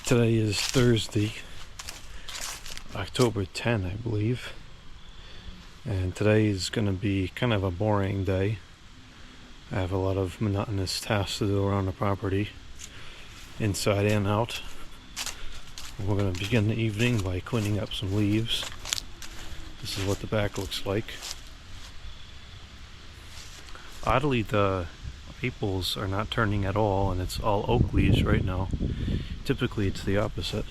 Today is Thursday, October 10, I believe, and today is going to be kind of a boring day. I have a lot of monotonous tasks to do around the property, inside and out. We're going to begin the evening by cleaning up some leaves. This is what the back looks like. Oddly, the maples are not turning at all, and it's all oak leaves right now. Typically it's the opposite.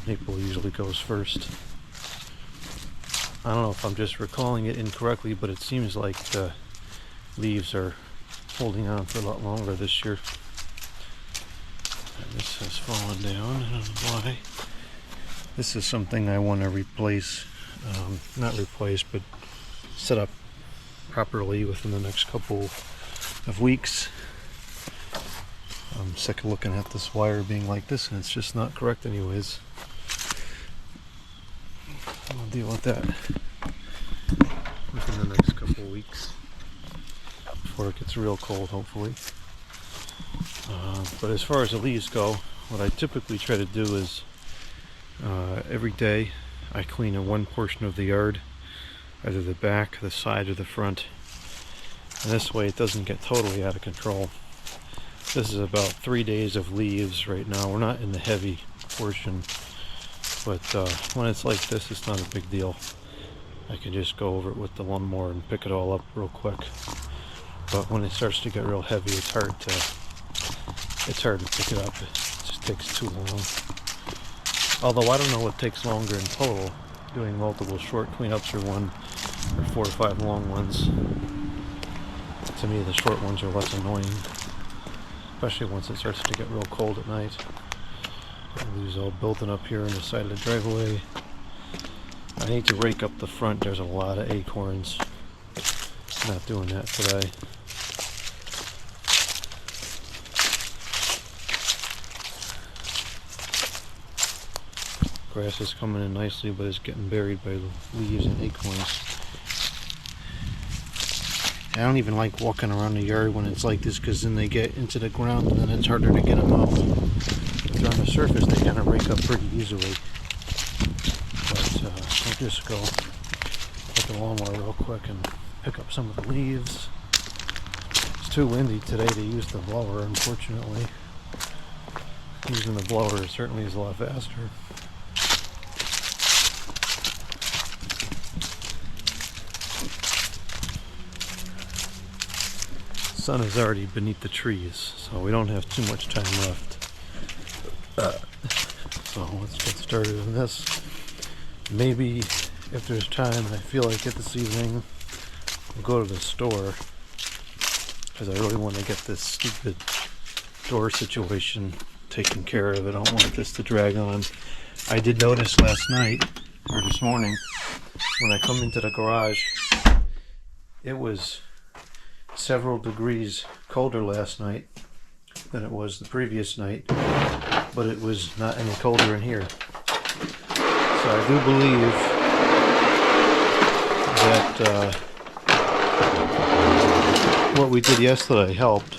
Maple usually goes first. I don't know if I'm just recalling it incorrectly, but it seems like the leaves are holding on for a lot longer this year. And this has fallen down, I don't know why. This is something I want to replace, not replace, but set up properly within the next couple of weeks. I'm sick of looking at this wire being like this, and it's just not correct anyways. I'll deal with that within the next couple of weeks before it gets real cold, hopefully. But as far as the leaves go, what I typically try to do is every day I clean in one portion of the yard, either the back, the side, or the front. And this way it doesn't get totally out of control. This is about 3 days of leaves right now. We're not in the heavy portion, but when it's like this, it's not a big deal. I can just go over it with the lawnmower and pick it all up real quick. But when it starts to get real heavy, it's hard to pick it up. It just takes too long. Although I don't know what takes longer in total, doing multiple short cleanups or 4 or 5 long ones. To me, the short ones are less annoying, especially once it starts to get real cold at night. The leaves all building up here on the side of the driveway. I need to rake up the front. There's a lot of acorns. Not doing that today. Grass is coming in nicely, but it's getting buried by leaves and acorns. I don't even like walking around the yard when it's like this, because then they get into the ground and then it's harder to get them out. If they're on the surface, they kind of rake up pretty easily. But I'll just go with the lawnmower real quick and pick up some of the leaves. It's too windy today to use the blower, unfortunately. Using the blower certainly is a lot faster. The sun is already beneath the trees, so we don't have too much time left. So let's get started on this. Maybe if there's time, I feel like it this evening, I'll go to the store, because I really want to get this stupid door situation taken care of. I don't want this to drag on. I did notice last night, or this morning, when I come into the garage, it was several degrees colder last night than it was the previous night, but it was not any colder in here. So I do believe that what we did yesterday helped,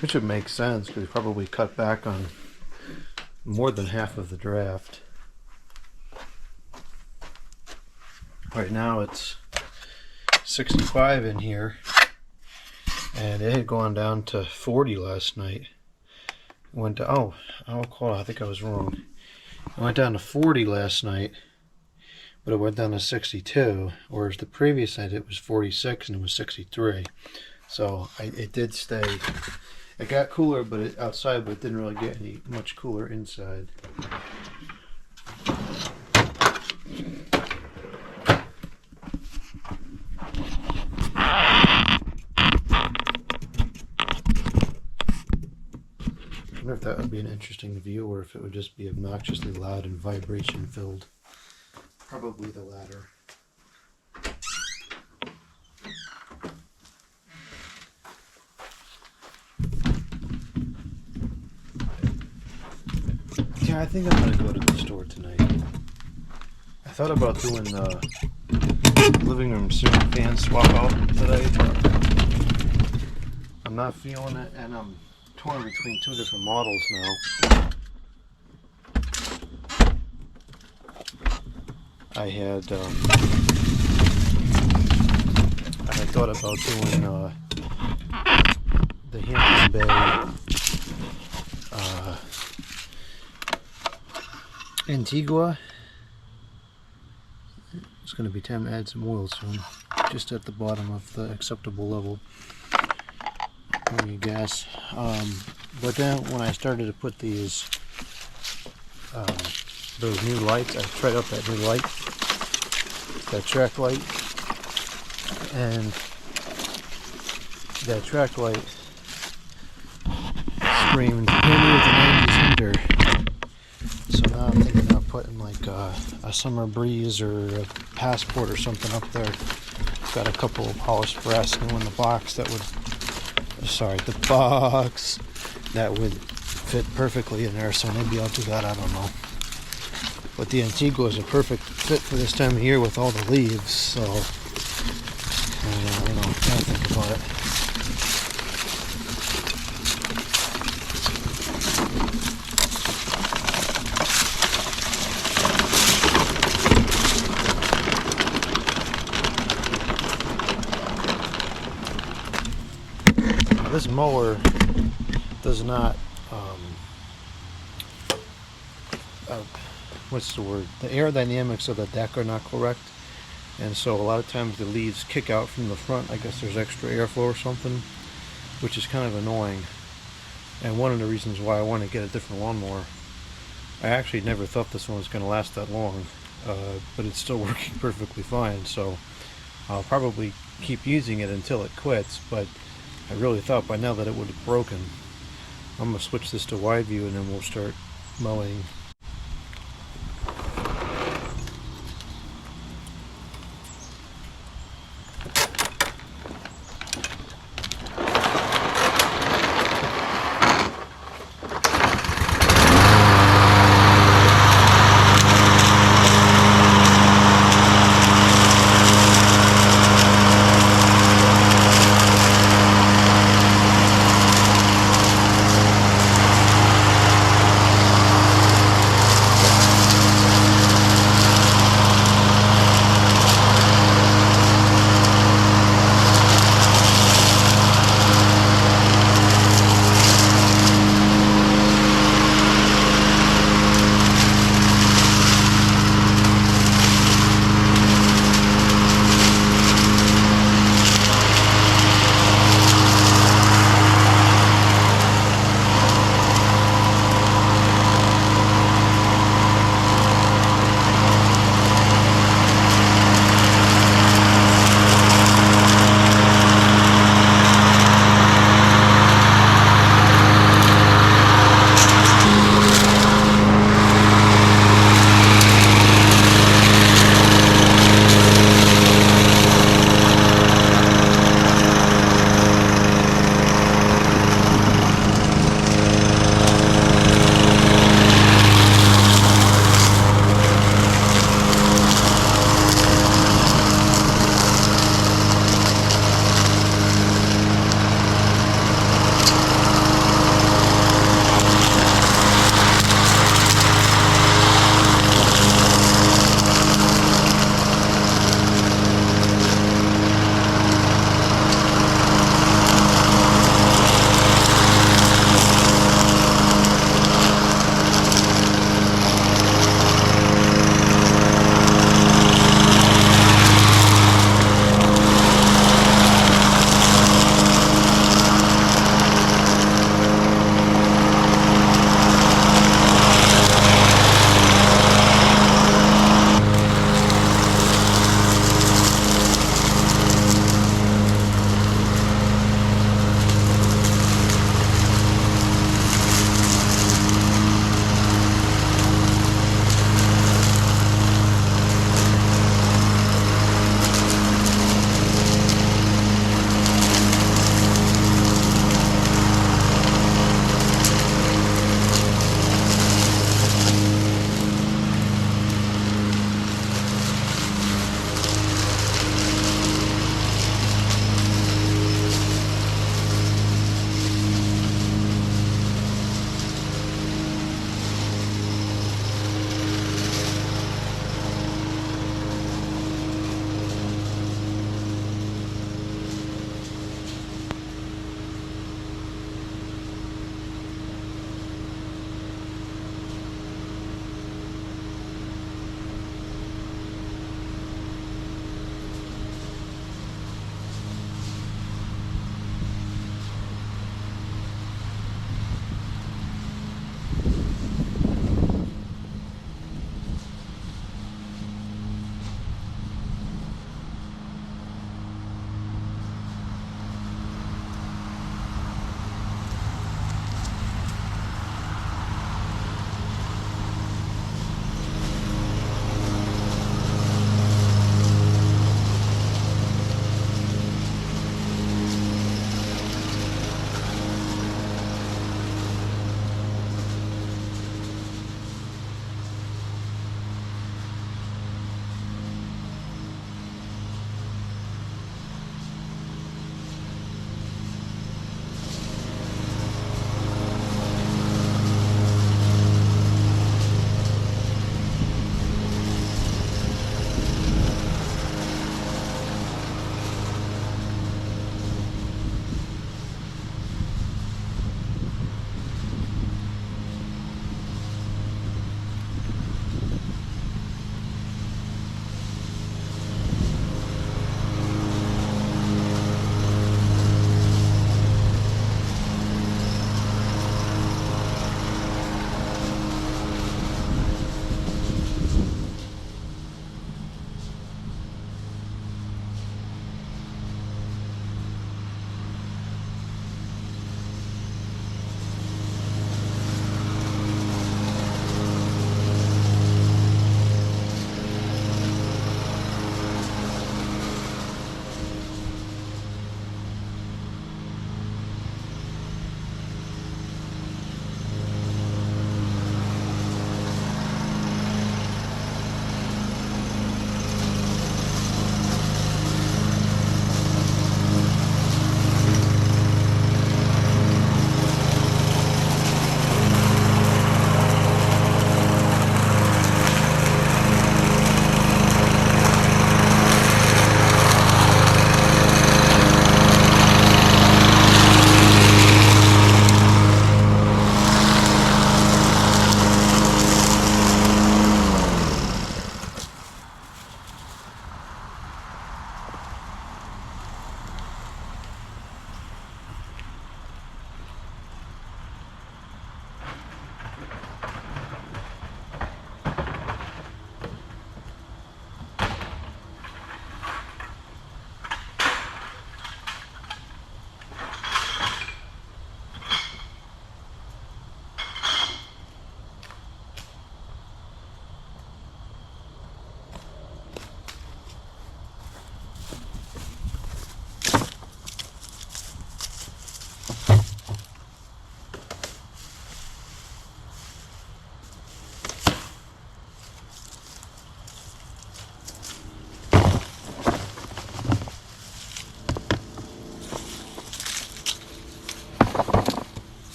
which would make sense because we probably cut back on more than half of the draft. Right now it's 65 in here, and it had gone down to 40 last night. It went to, I think I was wrong. It went down to 40 last night, but it went down to 62, whereas the previous night it was 46 and it was 63. So it did stay. It got cooler outside, but it didn't really get much cooler inside. I wonder if that would be an interesting view, or if it would just be obnoxiously loud and vibration filled. Probably the latter. Yeah, I think I'm going to go to the store tonight. I thought about doing the living room ceiling fan swap out today, but I'm not feeling it, and I'm torn between two different models now. I had thought about doing the Hampton Bay Antigua. It's going to be time to add some oil soon, just at the bottom of the acceptable level. Gas. But then when I started to put those new lights, I tried out that new light, that track light, and that track light screamed, "Hit me with the 90s hinder." So now I'm thinking about putting like a summer breeze or a passport or something up there. Got a couple of polished brass new in the box that would, the box that would fit perfectly in there. So maybe I'll do that. I don't know. But the Antigua is a perfect fit for this time of year with all the leaves. So I can't think about it. This mower does not, what's the word? The aerodynamics of the deck are not correct, and so a lot of times the leaves kick out from the front. I guess there's extra airflow or something, which is kind of annoying. And one of the reasons why I want to get a different lawnmower, I actually never thought this one was going to last that long, but it's still working perfectly fine, so I'll probably keep using it until it quits, but I really thought by now that it would have broken. I'm going to switch this to wide view and then we'll start mowing.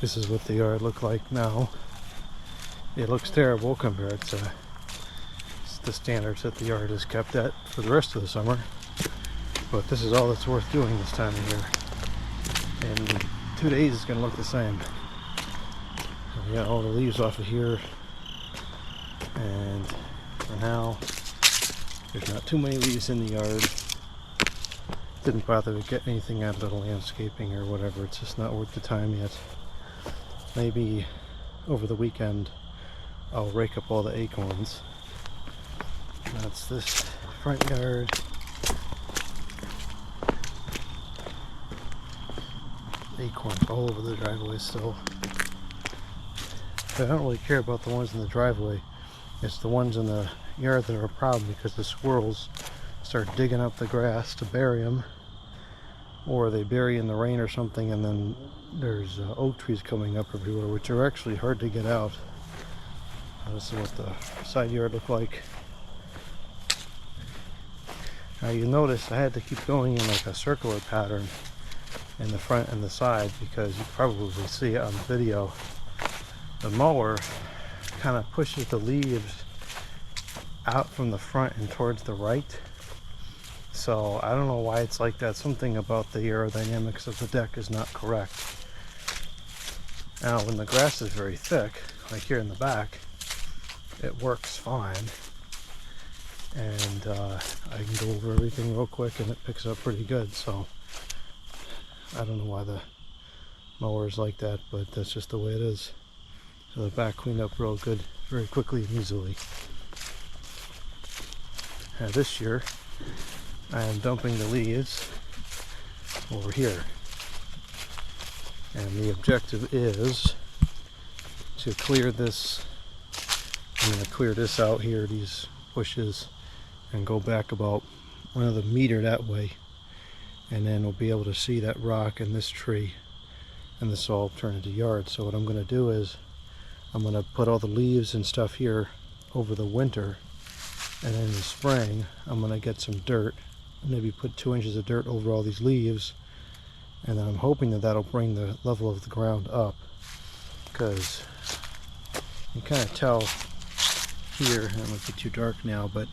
This is what the yard looked like now. It looks terrible compared to the standards that the yard is kept at for the rest of the summer. But this is all that's worth doing this time of year. And 2 days it's going to look the same. We got all the leaves off of here. And for now, there's not too many leaves in the yard. Didn't bother to get anything out of the landscaping or whatever. It's just not worth the time yet. Maybe over the weekend I'll rake up all the acorns. That's this front yard. Acorns all over the driveway still. But I don't really care about the ones in the driveway. It's the ones in the yard that are a problem because the squirrels start digging up the grass to bury them, or they bury in the rain or something, and then there's oak trees coming up everywhere, which are actually hard to get out. This is what the side yard looked like. Now you notice I had to keep going in like a circular pattern in the front and the side because you probably see it on the video. The mower kind of pushes the leaves out from the front and towards the right. So I don't know why it's like that. Something about the aerodynamics of the deck is not correct. Now when the grass is very thick, like here in the back, it works fine. And I can go over everything real quick and it picks up pretty good. So I don't know why the mower is like that, but that's just the way it is. So the back cleaned up real good, very quickly and easily. Now this year, I am dumping the leaves over here. And the objective is to clear this. I'm going to clear this out here, these bushes, and go back about another meter that way. And then we'll be able to see that rock and this tree, and this will all turn into yard. So what I'm going to do is I'm going to put all the leaves and stuff here over the winter, and then in the spring I'm going to get some dirt, maybe put 2 inches of dirt over all these leaves, and then I'm hoping that that'll bring the level of the ground up, because you kind of tell here, it might be too dark now, but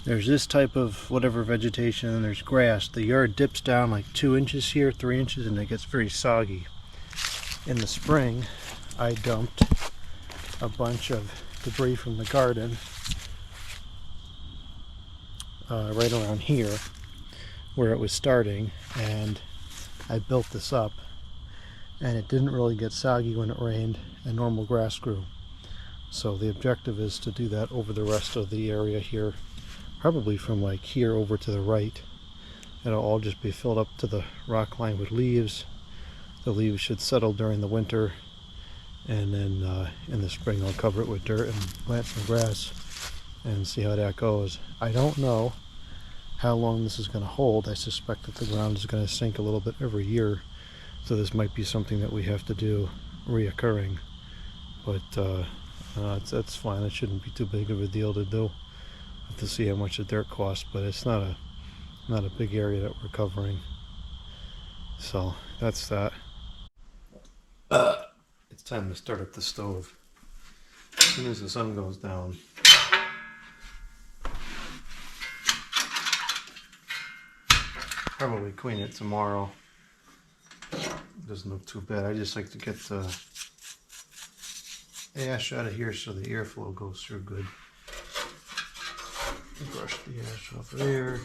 there's this type of whatever vegetation and there's grass. The yard dips down like 2 inches here, 3 inches, and it gets very soggy. In the spring, I dumped a bunch of debris from the garden right around here where it was starting, and I built this up, and it didn't really get soggy when it rained, and normal grass grew. So the objective is to do that over the rest of the area here, probably from like here over to the right. It'll all just be filled up to the rock line with leaves. The leaves should settle during the winter, and then in the spring I'll cover it with dirt and plant some grass and see how that goes. I don't know how long this is going to hold. I suspect that the ground is going to sink a little bit every year, so this might be something that we have to do reoccurring, but that's fine. It shouldn't be too big of a deal to do. Have to see how much the dirt costs, but it's not a big area that we're covering. So that's that. It's time to start up the stove. As soon as the sun goes down. Probably clean it tomorrow. It doesn't look too bad. I just like to get the ash out of here so the airflow goes through good. Brush the ash off of there.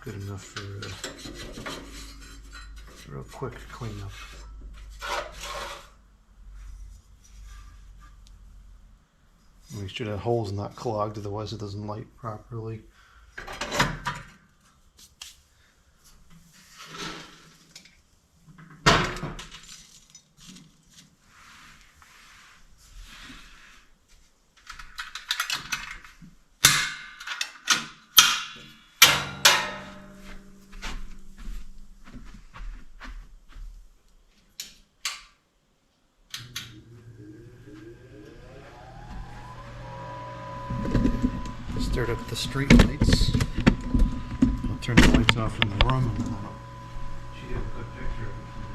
Good enough for a real quick cleanup. Make sure that hole's not clogged, otherwise it doesn't light properly. Start up the street lights. I'll turn the lights off in the room and then I'll shoot you a good picture of it from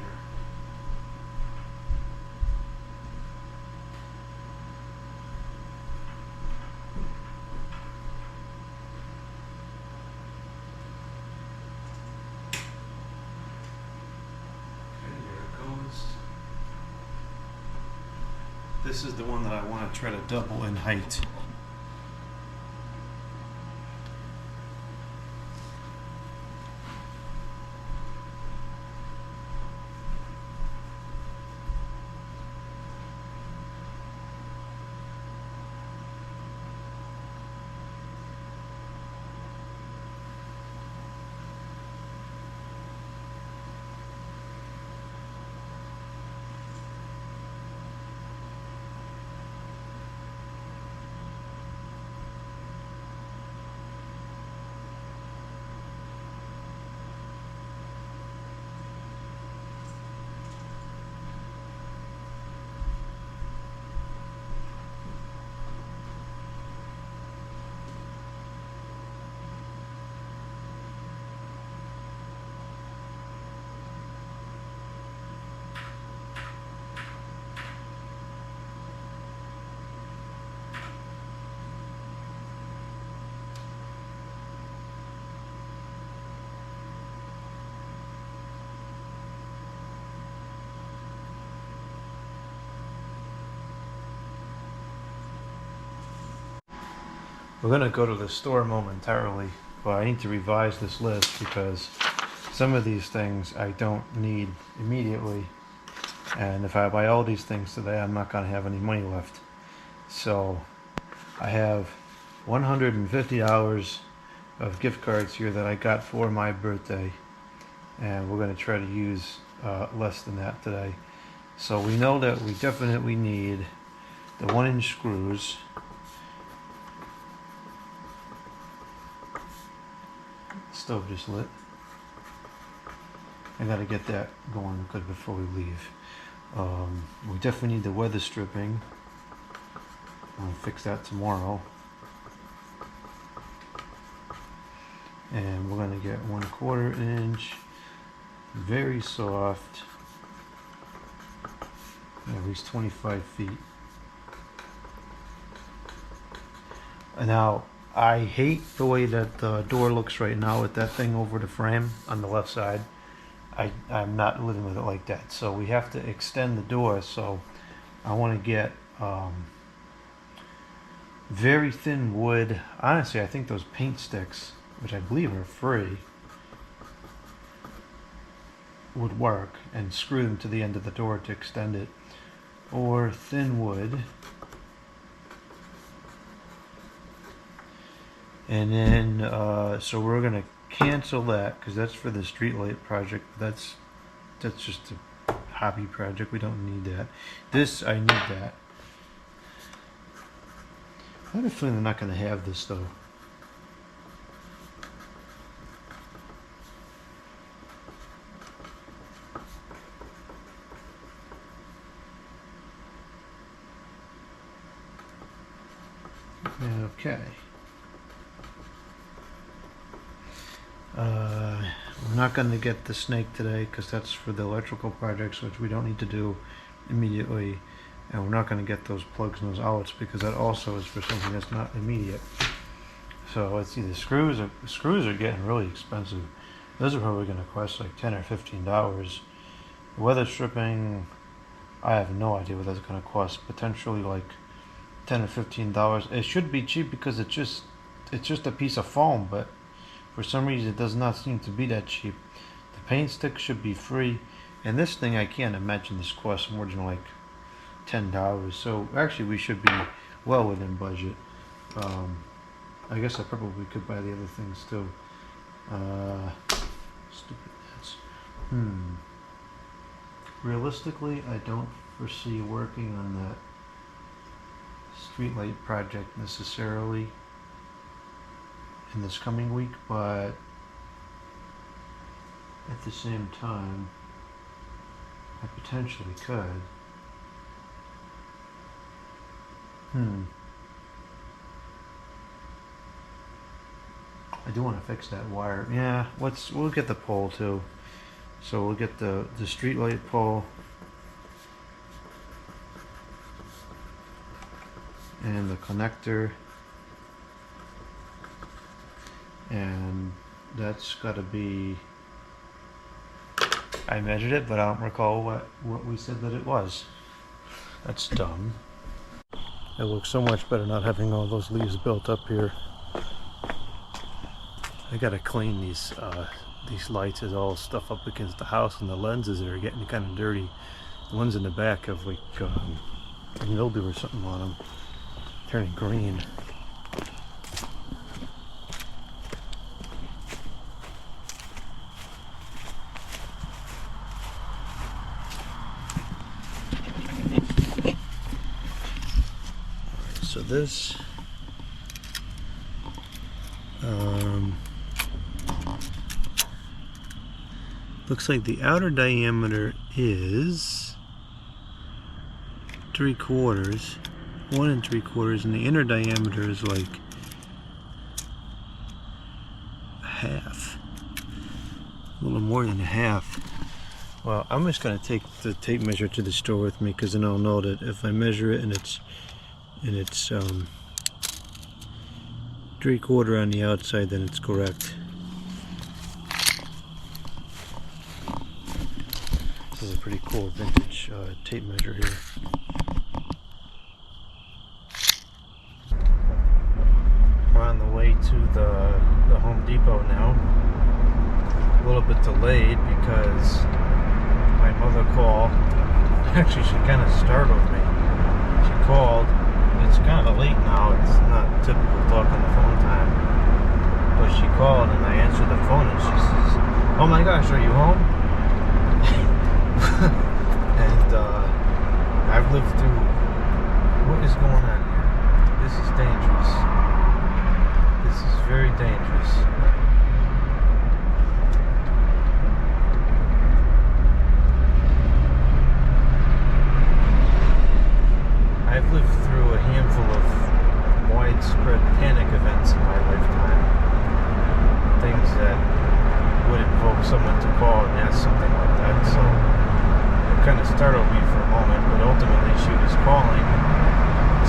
This is the one that I want to try to double in height. We're going to go to the store momentarily, but I need to revise this list because some of these things I don't need immediately. And if I buy all these things today, I'm not going to have any money left. So I have $150 of gift cards here that I got for my birthday. And we're going to try to use less than that today. So we know that we definitely need the 1-inch screws. Stove just lit. I gotta get that going good before we leave. We definitely need the weather stripping. I'll fix that tomorrow. And we're gonna get 1/4 inch, very soft, at least 25 feet. And now, I hate the way that the door looks right now with that thing over the frame on the left side. I'm not living with it like that. So we have to extend the door. So I want to get very thin wood. Honestly, I think those paint sticks, which I believe are free, would work, and screw them to the end of the door to extend it. Or thin wood. And then, so we're gonna cancel that because that's for the streetlight project. That's just a hobby project. We don't need that. This, I need that. I have a feeling they're not gonna have this though. Okay. We're not going to get the snake today because that's for the electrical projects, which we don't need to do immediately. And we're not going to get those plugs and those outlets because that also is for something that's not immediate. So let's see, the screws are getting really expensive. Those are probably going to cost like $10 or $15. The weather stripping, I have no idea what that's going to cost. Potentially like $10 or $15. It should be cheap because it's just a piece of foam, but for some reason it does not seem to be that cheap. The paint stick should be free, and this thing I can't imagine this costs more than like $10. So actually we should be well within budget. I guess I probably could buy the other things too. Stupid nuts. Realistically, I don't foresee working on that streetlight project necessarily in this coming week, but at the same time I potentially could. I do want to fix that wire. Yeah, we'll get the pole too. So we'll get the streetlight pole and the connector, and that's got to be, I measured it but I don't recall what we said that it was. That's dumb. It looks so much better not having all those leaves built up here. I gotta clean these lights. There's all stuff up against the house, and the lenses that are getting kind of dirty. The ones in the back have like mildew or something on them, turning green. So this looks like the outer diameter is 3/4, 1 3/4, and the inner diameter is like half, a little more than a half. Well, I'm just going to take the tape measure to the store with me, because then I'll know that if I measure it and it's 3/4 on the outside, then it's correct. This is a pretty cool vintage tape measure here. We're on the way to the Home Depot now. A little bit delayed because my mother called. Actually, she kind of startled me. She called. It's kind of late now. It's not typical talk on the phone time. But she called and I answered the phone and she says, "Oh my gosh, are you home?" And I've lived through, what is going on here? This is dangerous. This is very dangerous. I've lived through a handful of widespread panic events in my lifetime. Things that would invoke someone to call and ask something like that. So it kind of startled me for a moment, but ultimately she was calling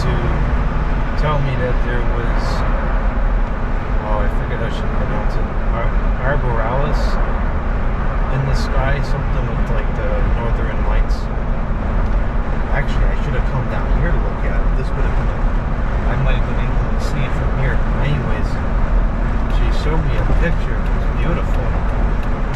to tell me that there was, I forget how she pronounced it, arborealis in the sky, something with like the northern lights. Actually, I should have come down here to look at it. This would have been I might have been able to see it from here. Anyways, she showed me a picture. It was beautiful.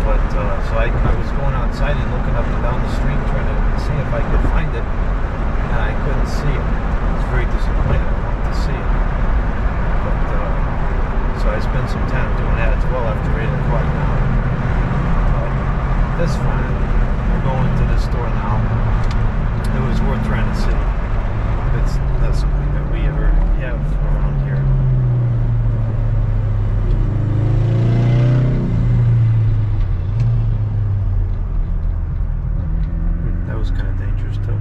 But, so I was going outside and looking up and down the street trying to see if I could find it. And I couldn't see it. I was very disappointed. I wanted to see it. But, so I spent some time doing that. It's well after 8 o'clock now. But that's fine. We're going to the store now. It was worth trying to see. It's not something that we ever have around here. That was kind of dangerous too.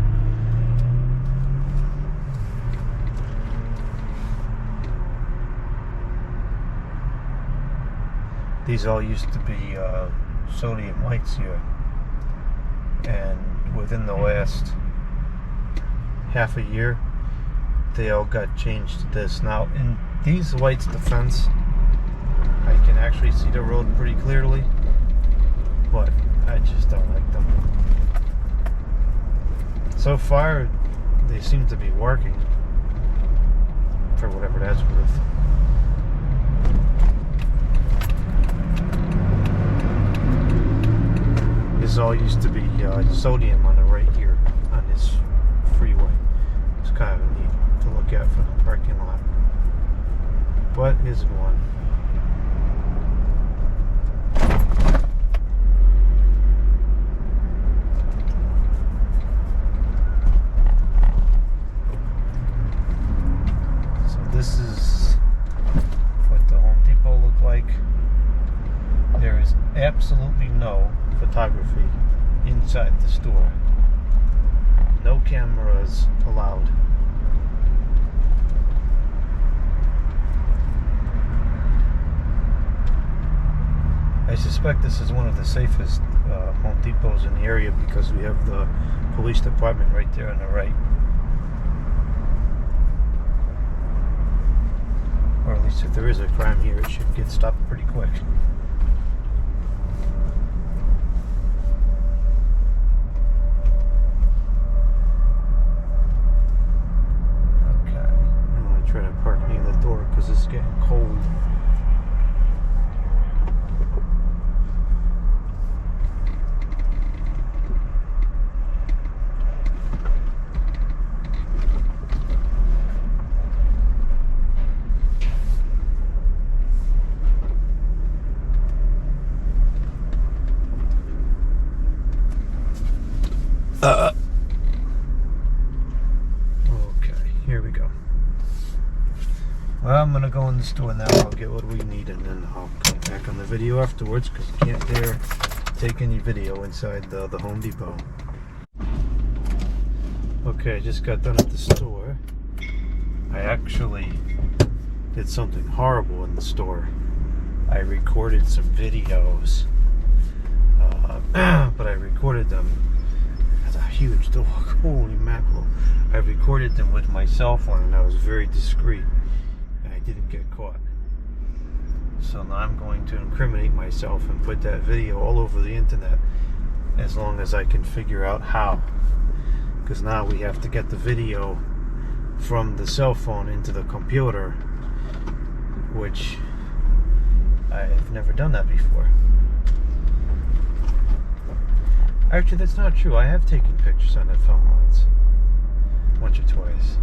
These all used to be sodium lights here, and within the last half a year they all got changed to this. Now in these lights, the fence, I can actually see the road pretty clearly, but I just don't like them. So far they seem to be working, for whatever that's worth. This all used to be sodium on the right here on this freeway. It's kind of neat to look at from the parking lot. What is one? So this is what the Home Depot looked like. There is absolutely no photography inside the store. No cameras allowed. I suspect this is one of the safest Home Depots in the area because we have the police department right there on the right. Or at least if there is a crime here, it should get stopped pretty quick. Okay. Okay, here we go. Well, I'm gonna go in the store now. I'll get what we need, and then I'll come back on the video afterwards, because you can't dare take any video inside the Home Depot. Okay, I just got done at the store. I actually did something horrible in the store. I recorded some videos, but I recorded them. That's a huge dog. Holy mackerel! I recorded them with my cell phone, and I was very discreet, and I didn't get caught. So now I'm going to incriminate myself and put that video all over the internet, as long as I can figure out how. Because now we have to get the video from the cell phone into the computer, which I've never done that before. Actually, that's not true. I have taken pictures on that phone once or twice,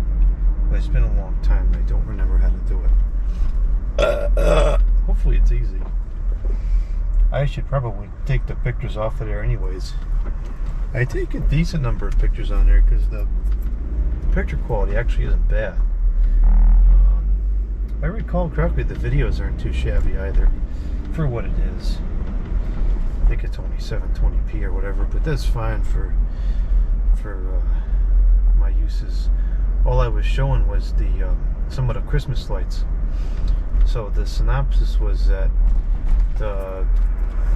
but it's been a long time and I don't remember how to do it. Hopefully it's easy. I should probably take the pictures off of there anyways. I take a decent number of pictures on there because the picture quality actually isn't bad. If I recall correctly, the videos aren't too shabby either for what it is. I think it's only 720p or whatever, but that's fine for my uses. All I was showing was the some of the Christmas lights. So the synopsis was that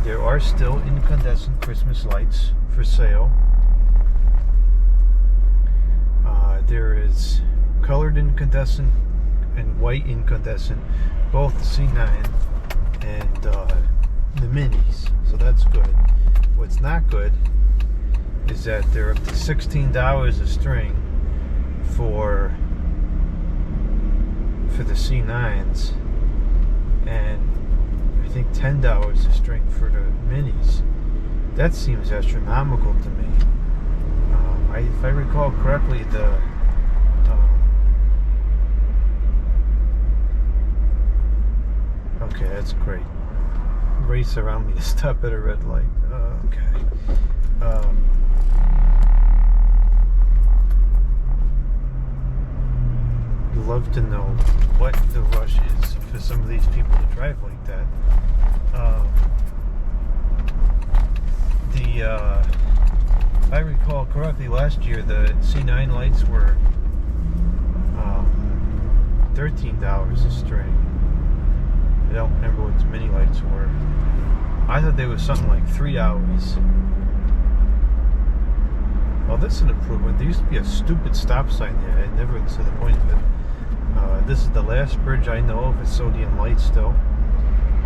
there are still incandescent Christmas lights for sale. There is colored incandescent and white incandescent, both the C9 and the minis, so that's good. What's not good is that they're up to $16 a string for the C9s, and I think $10 a string for the minis. That seems astronomical to me. If I recall correctly, okay, that's great. Race around me to stop at a red light. Okay. I'd love to know what the rush is for some of these people to drive like that. If I recall correctly, last year the C9 lights were $13 a string. I don't remember what the mini lights were. I thought they was something like $3. Well, this is an improvement. There used to be a stupid stop sign there. I never saw the point of it. This is the last bridge I know of with sodium lights still.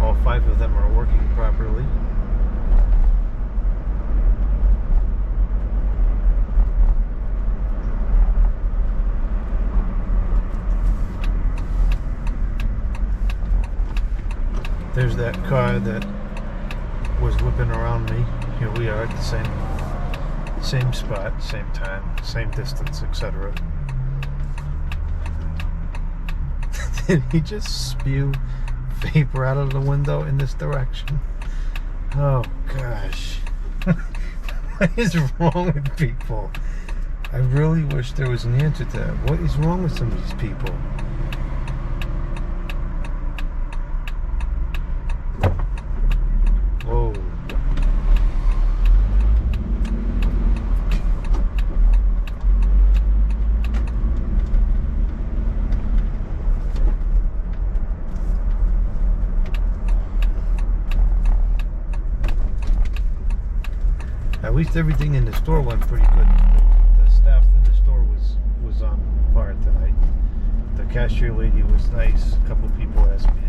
All 5 of them are working properly. There's that car that was whipping around me. Here we are at the same spot, same time, same distance, etc. Did he just spew vapor out of the window in this direction? Oh gosh. What is wrong with people? I really wish there was an answer to that. What is wrong with some of these people? Whoa. At least everything in the store went pretty good. The staff in the store was on par tonight. The cashier lady was nice. A couple people asked me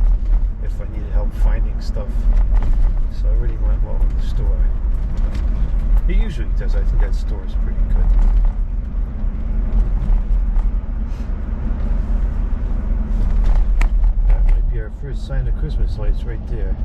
if I needed help finding stuff. So everything went well in the store. It usually does. I think that store is pretty good. That might be our first sign of Christmas lights right there.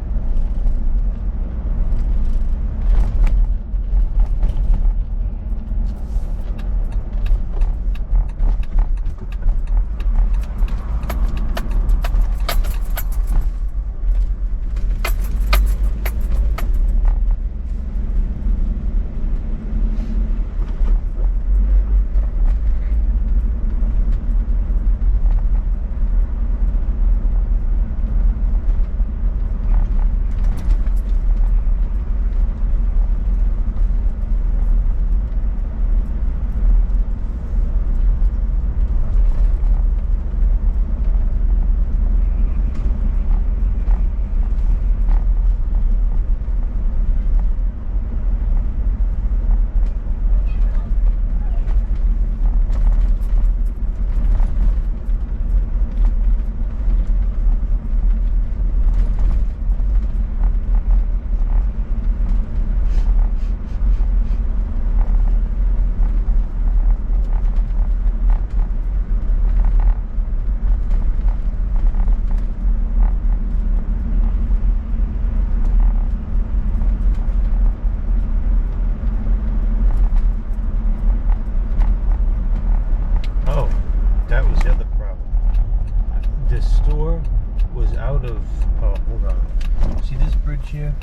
see this bridge here?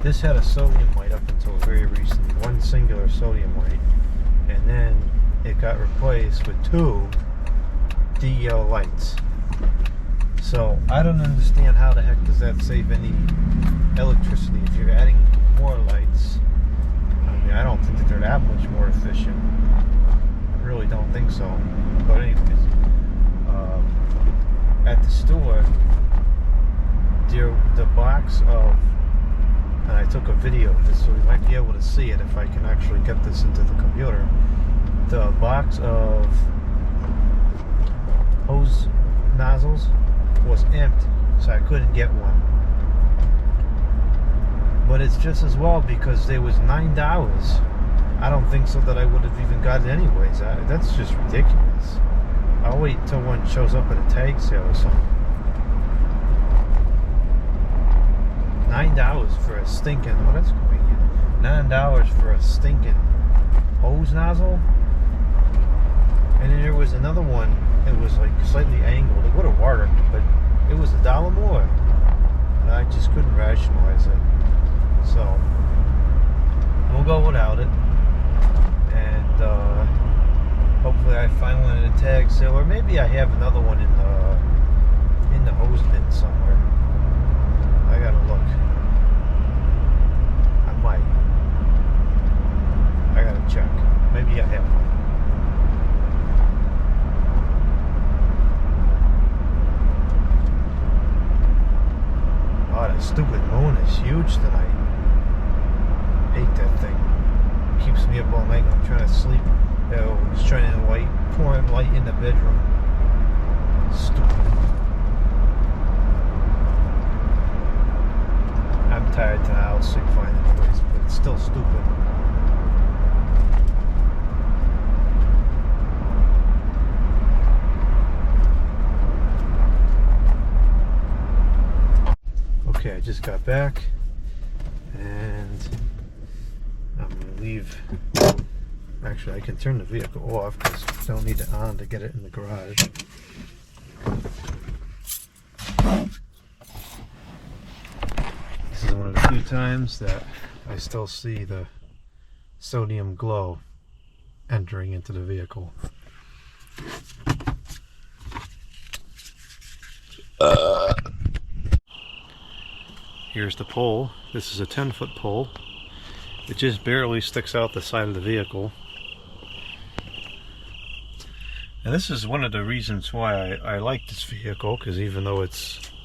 This had a sodium light up until very recently, one singular sodium light, and then it got replaced with 2 DEL lights. So I don't understand how the heck does that save any electricity if you're adding more lights. I mean, I don't think that they're that much more efficient. I really don't think so. But anyways, at the store, the box of, and I took a video of this so we might be able to see it if I can actually get this into the computer. The box of hose nozzles was empty, so I couldn't get one. But it's just as well because there was $9. I don't think so that I would have even got it anyways. That's just ridiculous. I'll wait until one shows up at a tag sale or something. $9 for a stinking, oh that's convenient. $9 for a stinking hose nozzle. And then there was another one that was like slightly angled. It would have worked, but it was $1 more. And I just couldn't rationalize it. So we'll go without it. And hopefully I find one at a tag sale, or maybe I have another one in the hose bin somewhere. I gotta look. I might. I gotta check. Maybe I have one. Oh, that stupid moon is huge tonight. Hate that thing. Keeps me up all night when I'm trying to sleep. It's shining light, pouring light in the bedroom. Stupid. I'm tired tonight. I'll sleep fine anyways, but it's still stupid. Okay, I just got back and I'm going to leave. Actually, I can turn the vehicle off because I don't need it on to get it in the garage. This is one of the few times that I still see the sodium glow entering into the vehicle. Here's the pole. This is a 10-foot pole. It just barely sticks out the side of the vehicle. And this is one of the reasons why I like this vehicle, because even though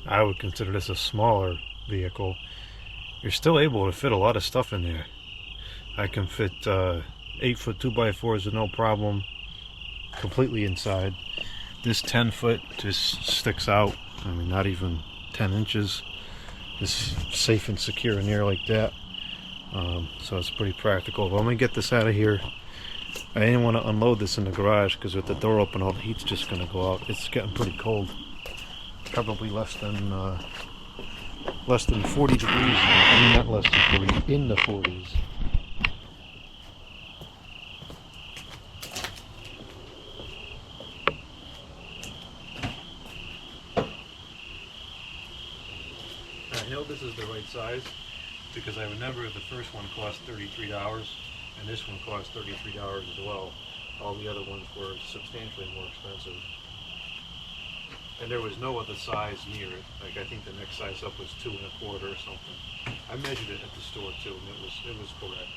I would consider this a smaller vehicle, you're still able to fit a lot of stuff in there. I can fit 8-foot 2x4s with no problem, completely inside. This 10-foot just sticks out. I mean, not even 10 inches. It's safe and secure in there like that. So it's pretty practical. But I'm going to get this out of here. I didn't want to unload this in the garage because with the door open all the heat's just going to go out. It's getting pretty cold. Probably less than 40 degrees. I mean, not less than 40, in the 40s. I know this is the right size because I remember the first one cost $33 and this one cost $33 as well. All the other ones were substantially more expensive. And there was no other size near it. Like I think the next size up was 2 1/4 or something. I measured it at the store too and it was correct.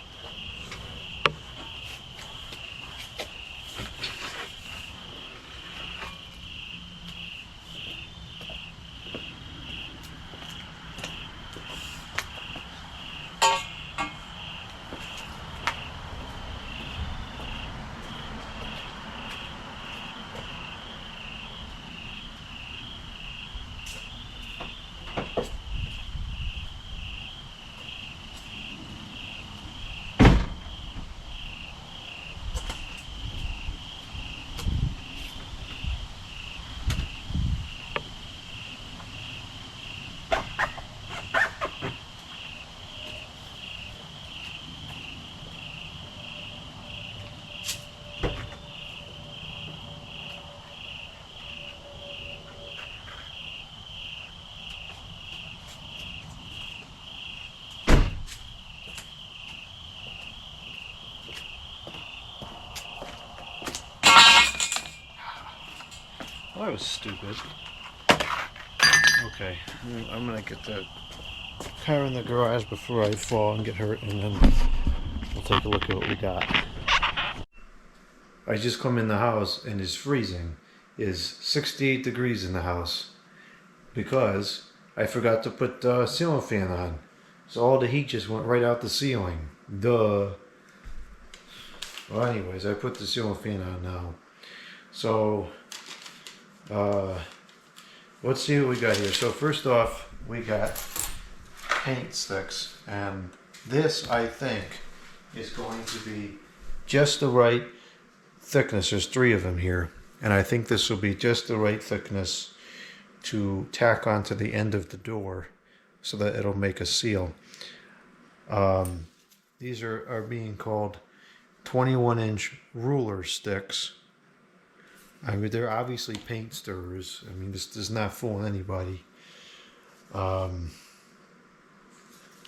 Well, that was stupid. Okay, I'm gonna get the car in the garage before I fall and get hurt, and then we'll take a look at what we got. I just come in the house and it's freezing. It's 68 degrees in the house because I forgot to put the ceiling fan on. So all the heat just went right out the ceiling. Duh. Well, anyways, I put the ceiling fan on now. So, let's see what we got here. So first off, we got paint sticks, and this, I think, is going to be just the right thickness. There's 3 of them here, and I think this will be just the right thickness to tack onto the end of the door so that it'll make a seal. These are being called 21-inch ruler sticks. I mean, they're obviously paint stirrers. I mean, this does not fool anybody. I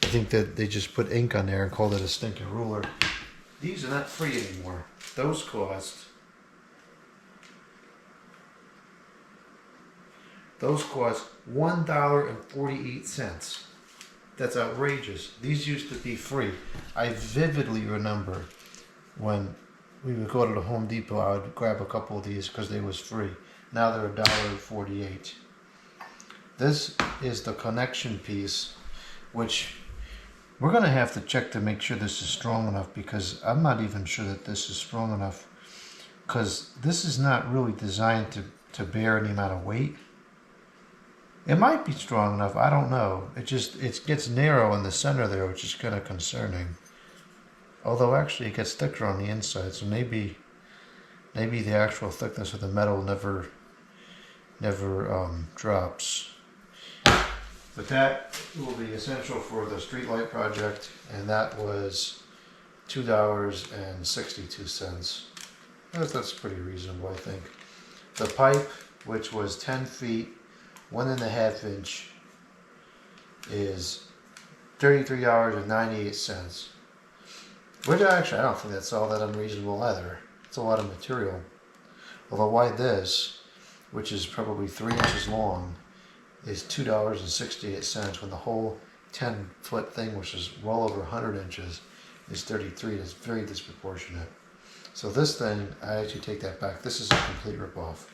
think that they just put ink on there and called it a stinking ruler. These are not free anymore. Those cost $1.48. That's outrageous. These used to be free. I vividly remember when we would go to the Home Depot, I would grab a couple of these because they was free. Now they're $1.48. This is the connection piece, which we're going to have to check to make sure this is strong enough, because I'm not even sure that this is strong enough, because this is not really designed to bear any amount of weight. It might be strong enough, I don't know. It gets narrow in the center there, which is kind of concerning. Although actually it gets thicker on the inside, so maybe the actual thickness of the metal never drops. But that will be essential for the street light project, and that was $2.62. That's pretty reasonable, I think. The pipe, which was 10 feet, 1.5 inch, is $33.98. Which actually, I don't think that's all that unreasonable either. It's a lot of material. Although why this, which is probably 3 inches long, is $2.68 when the whole 10-foot thing, which is well over 100 inches, is 33. That's very disproportionate. So this thing, I actually take that back. This is a complete ripoff.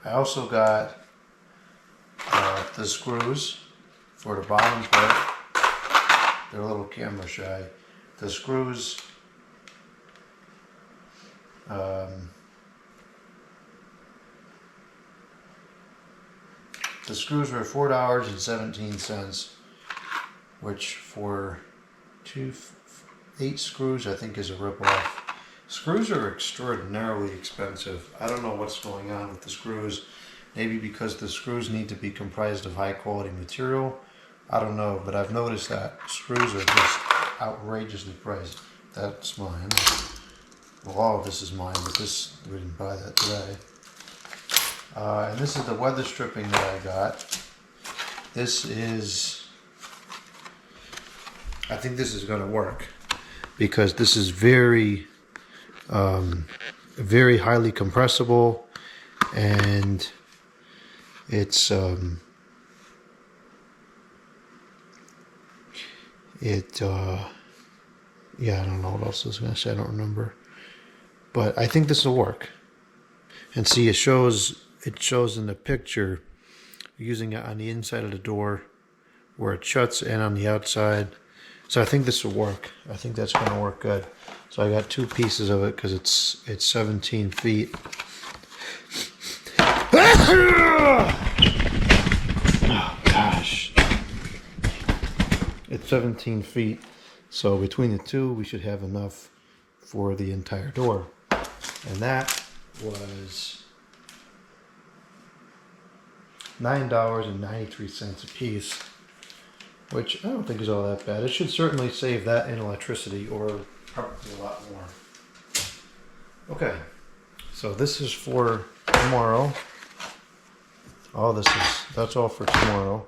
I also got the screws for the bottom part. They're a little camera shy. The screws, were $4.17, which for 8 screws I think is a ripoff. Screws are extraordinarily expensive. I don't know what's going on with the screws. Maybe because the screws need to be comprised of high quality material. I don't know, but I've noticed that screws are just outrageously priced. That's mine. Well, all of this is mine, but this, we didn't buy that today. And this is the weather stripping that I got. This is, I think this is going to work, because this is very highly compressible, and it's yeah, I don't know what else I was going to say. I don't remember, but I think this will work. And see, it shows in the picture using it on the inside of the door where it shuts, and on the outside. So I think this will work. I think that's going to work good. So I got 2 pieces of it because it's 17 feet. Oh gosh. It's 17 feet. So between the 2, we should have enough for the entire door. And that was $9.93 a piece, which I don't think is all that bad. It should certainly save that in electricity, or probably a lot more. Okay, so this is for tomorrow. That's all for tomorrow.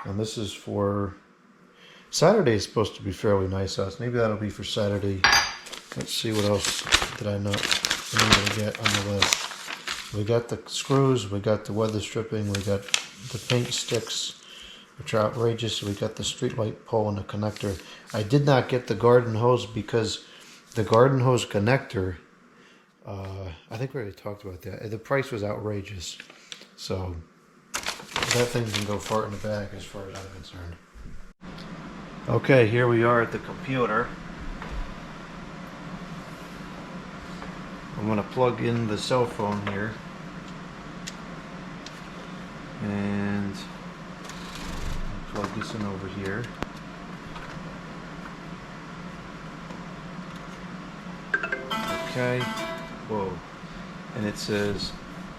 And this is for Saturday. Is supposed to be fairly nice out. Maybe that'll be for Saturday. Let's see what else did I not remember to get on the list. We got the screws, we got the weather stripping, we got the paint sticks, which are outrageous. We got the streetlight pole and the connector. I did not get the garden hose because the garden hose connector, I think we already talked about that. The price was outrageous. So that thing can go far in the bag as far as I'm concerned. Okay, here we are at the computer. I'm going to plug in the cell phone here. And plug this in over here. Okay. Whoa. And it says,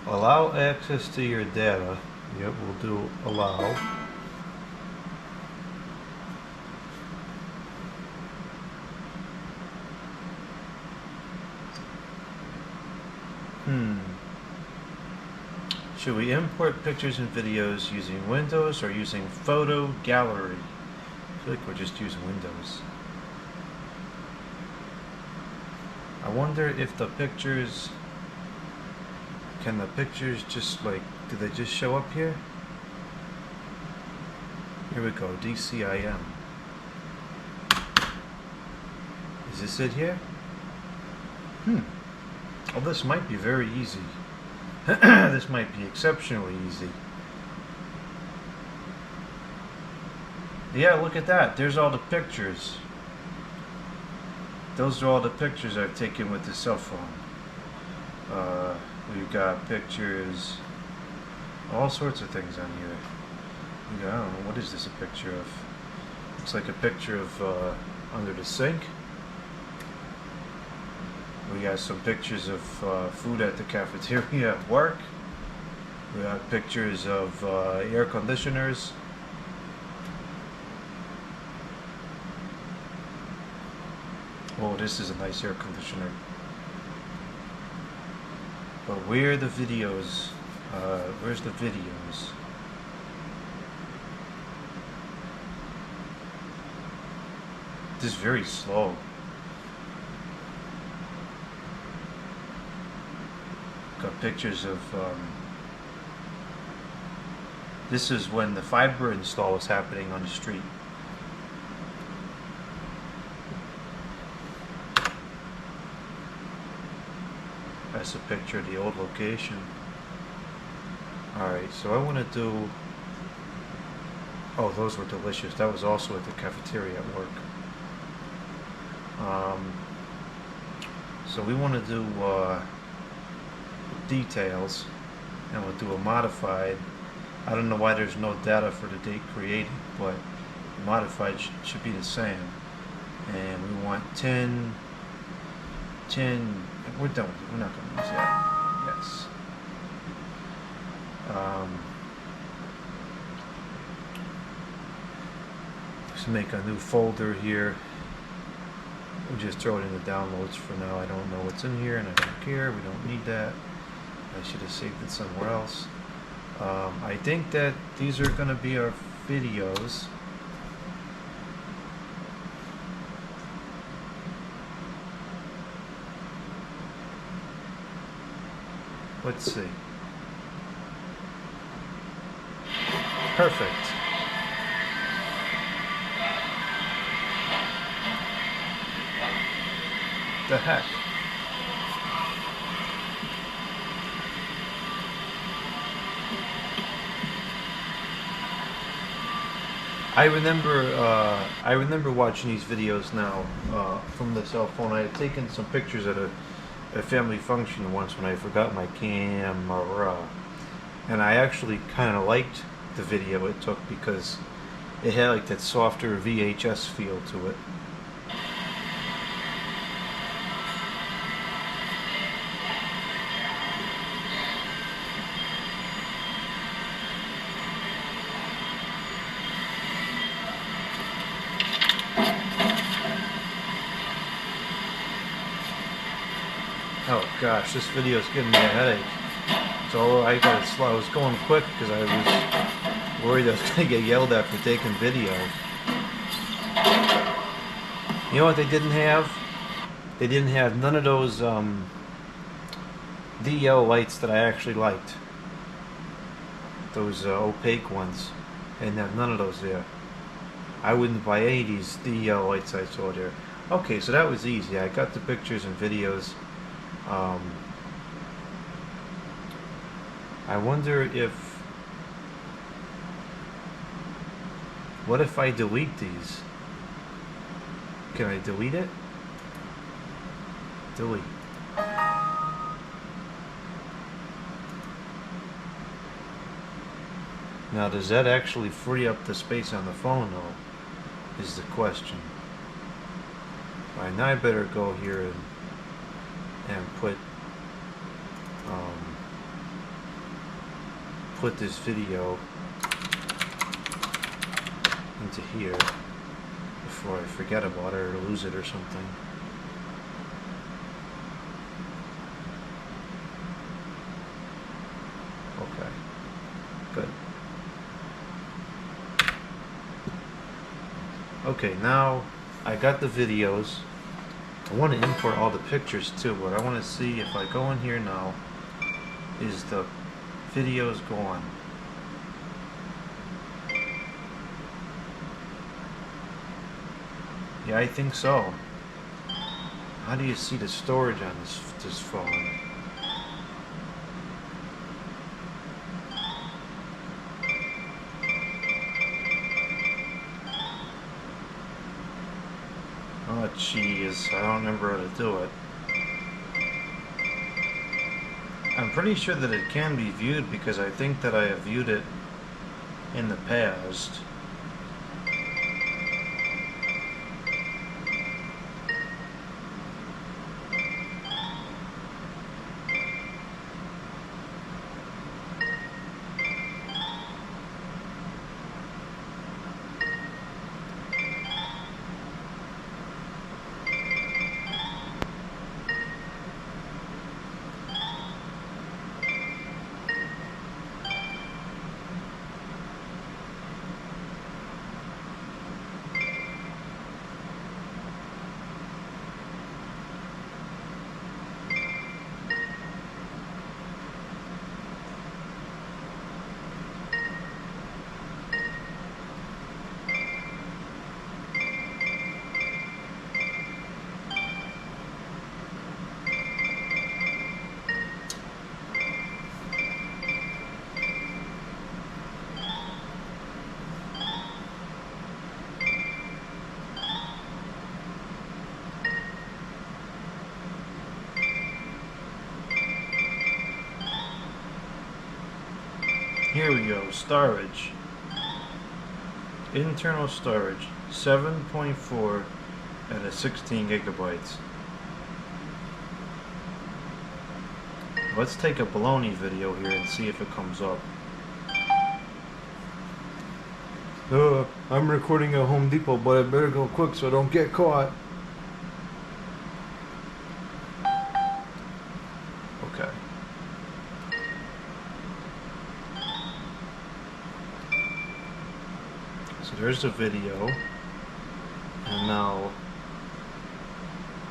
allow access to your data. Yep, we'll do allow. Should we import pictures and videos using Windows or using Photo Gallery? I feel like we're just using Windows. I wonder if the pictures, can the pictures just like, do they just show up here? Here we go, DCIM. Is this it here? Oh, this might be very easy. This might be exceptionally easy. Yeah, look at that. There's all the pictures. Those are all the pictures I've taken with the cell phone. We've got pictures, all sorts of things on here. I don't know, what is this a picture of? Looks like a picture of under the sink. We got some pictures of food at the cafeteria at work. We got pictures of air conditioners. Oh, this is a nice air conditioner. But where are the videos? Where's the videos? This is very slow. Got pictures of this is when the fiber install was happening on the street. That's a picture of the old location. Alright, so I want to do, oh, those were delicious. That was also at the cafeteria at work. So we want to do details, and we'll do a modified. I don't know why there's no data for the date created, but modified should be the same. And we want 10, we're done with it. We're not going to use that. Yes. Let's make a new folder here. We'll just throw it in the downloads for now. I don't know what's in here, and I don't care. We don't need that. I should have saved it somewhere else. I think that these are going to be our videos. Let's see. Perfect. The heck? I remember watching these videos now from the cell phone. I had taken some pictures at a family function once when I forgot my camera, and I actually kind of liked the video it took because it had like that softer VHS feel to it. Oh gosh, this video is giving me a headache. So I got it slow. I was going quick because I was worried I was going to get yelled at for taking video. You know what they didn't have? they didn't have none of those DL lights that I actually liked. Those opaque ones. They didn't have none of those there. I wouldn't buy any of these DL lights I saw there. Okay, so that was easy. I got the pictures and videos. I wonder if... What if I delete these? Can I delete it? Delete. Now, does that actually free up the space on the phone, though, is the question. Alright, now I better go here and put this video into here before I forget about it or lose it or something. Okay, good. Okay, now I got the videos. I want to import all the pictures too, but I want to see if I go in here now, is the videos gone? Yeah, I think so. How do you see the storage on this phone? Oh jeez, I don't remember how to do it. I'm pretty sure that it can be viewed because I think that I have viewed it in the past. Here we go, storage. Internal storage, 7.4 at a 16 gigabytes. Let's take a baloney video here and see if it comes up. I'm recording at Home Depot, but I better go quick so I don't get caught. Okay. So there's the video. And now,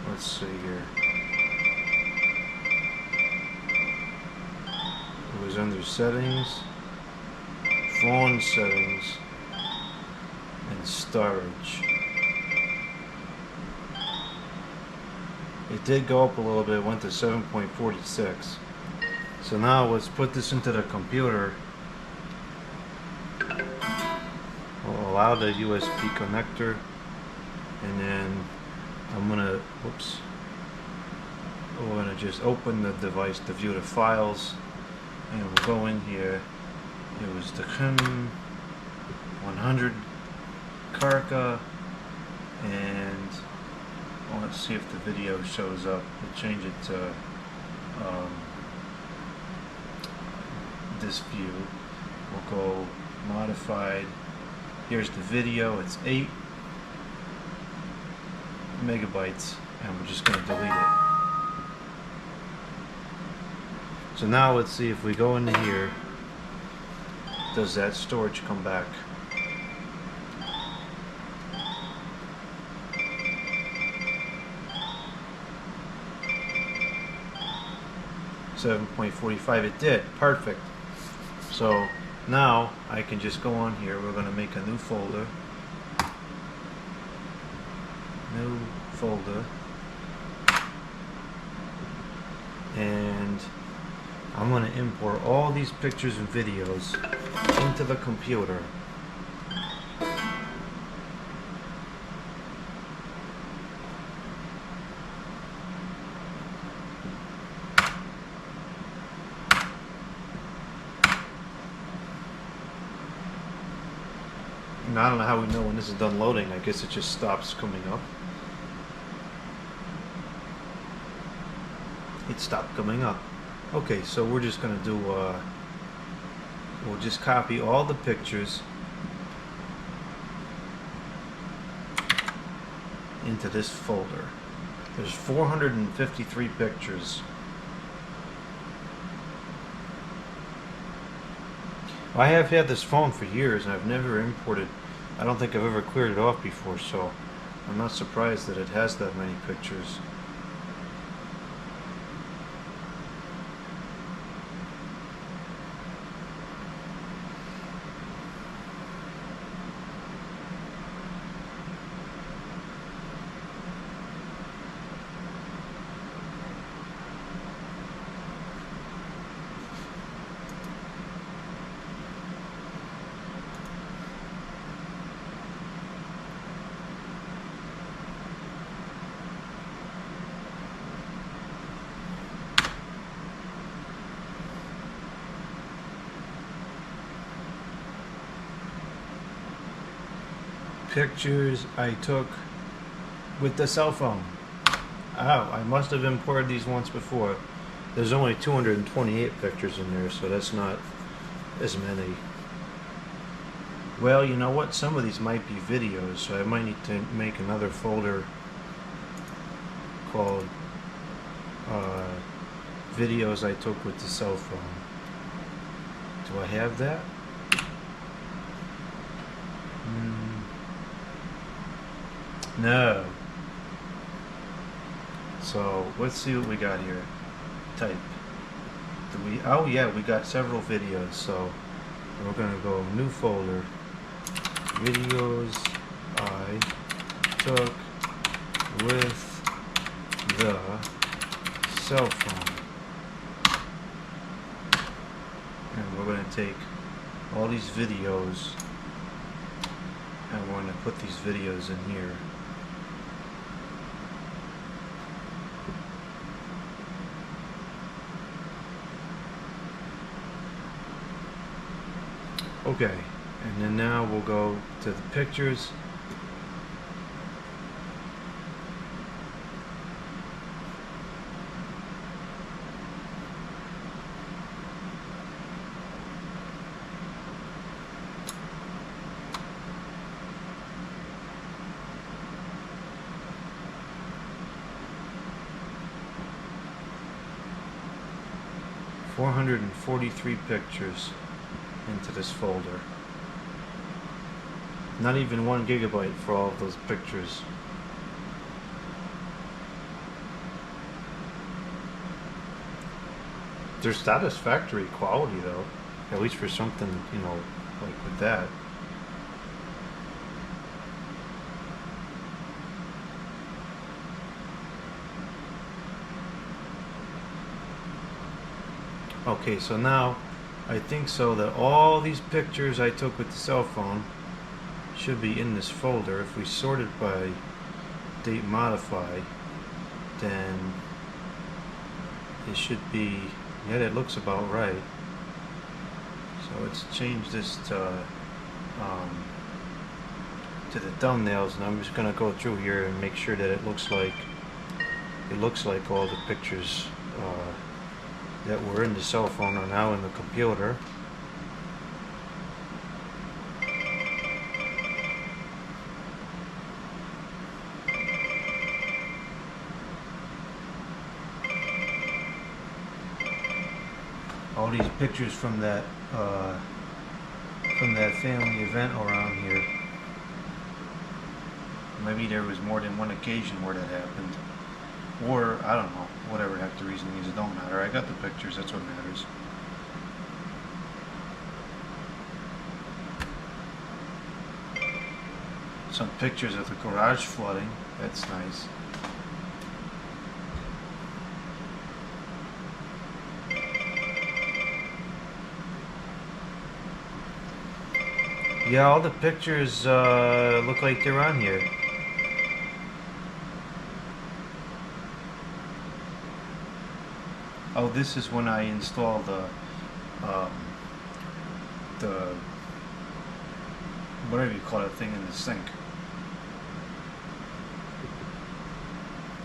let's see here. It was under settings, phone settings, and storage. It did go up a little bit, it went to 7.46. So now let's put this into the computer. We'll allow the USB connector, and then I'm gonna, we're gonna just open the device to view the files, and we'll go in here. It was the 100 Karka, and let's see if the video shows up. We'll change it to this view. We'll go modified. Here's the video. It's 8 megabytes, and we're just going to delete it. So now let's see if we go into here, does that storage come back? 7.45. It did. Perfect. So now I can just go on here. We're going to make a new folder. New folder. And I'm going to import all these pictures and videos into the computer. Now, I don't know how we know when this is done loading. I guess it just stops coming up. It stopped coming up. Okay, so we're just gonna do we'll just copy all the pictures into this folder. There's 453 pictures. I have had this phone for years and I've never imported. I don't think I've ever cleared it off before, so I'm not surprised that it has that many pictures. Pictures I took with the cell phone. Oh, I must have imported these once before. There's only 228 pictures in there, so that's not as many. Well, you know what? Some of these might be videos, so I might need to make another folder called videos I took with the cell phone. Do I have that? No. So let's see what we got here. Type. Do we? Oh yeah, we got several videos. So we're gonna go new folder. Videos I took with the cell phone. And we're gonna take all these videos and we're gonna put these videos in here. Okay, and then now we'll go to the pictures. .443 pictures into this folder. Not even 1 gigabyte for all of those pictures. They're satisfactory quality though, at least for something, you know, like with that. Okay, so now I think so that all these pictures I took with the cell phone should be in this folder. If we sort it by date modify, then it should be, yeah, that looks about right. So let's change this to the thumbnails, and I'm just gonna go through here and make sure that it looks like all the pictures that were in the cell phone are now in the computer. All these pictures from that family event are on here. Maybe there was more than one occasion where that happened. Or, I don't know, whatever the heck the reasoning is, it don't matter. I got the pictures, that's what matters. Some pictures of the garage flooding, that's nice. Yeah, all the pictures look like they're on here. Oh, this is when I installed the whatever you call that thing in the sink.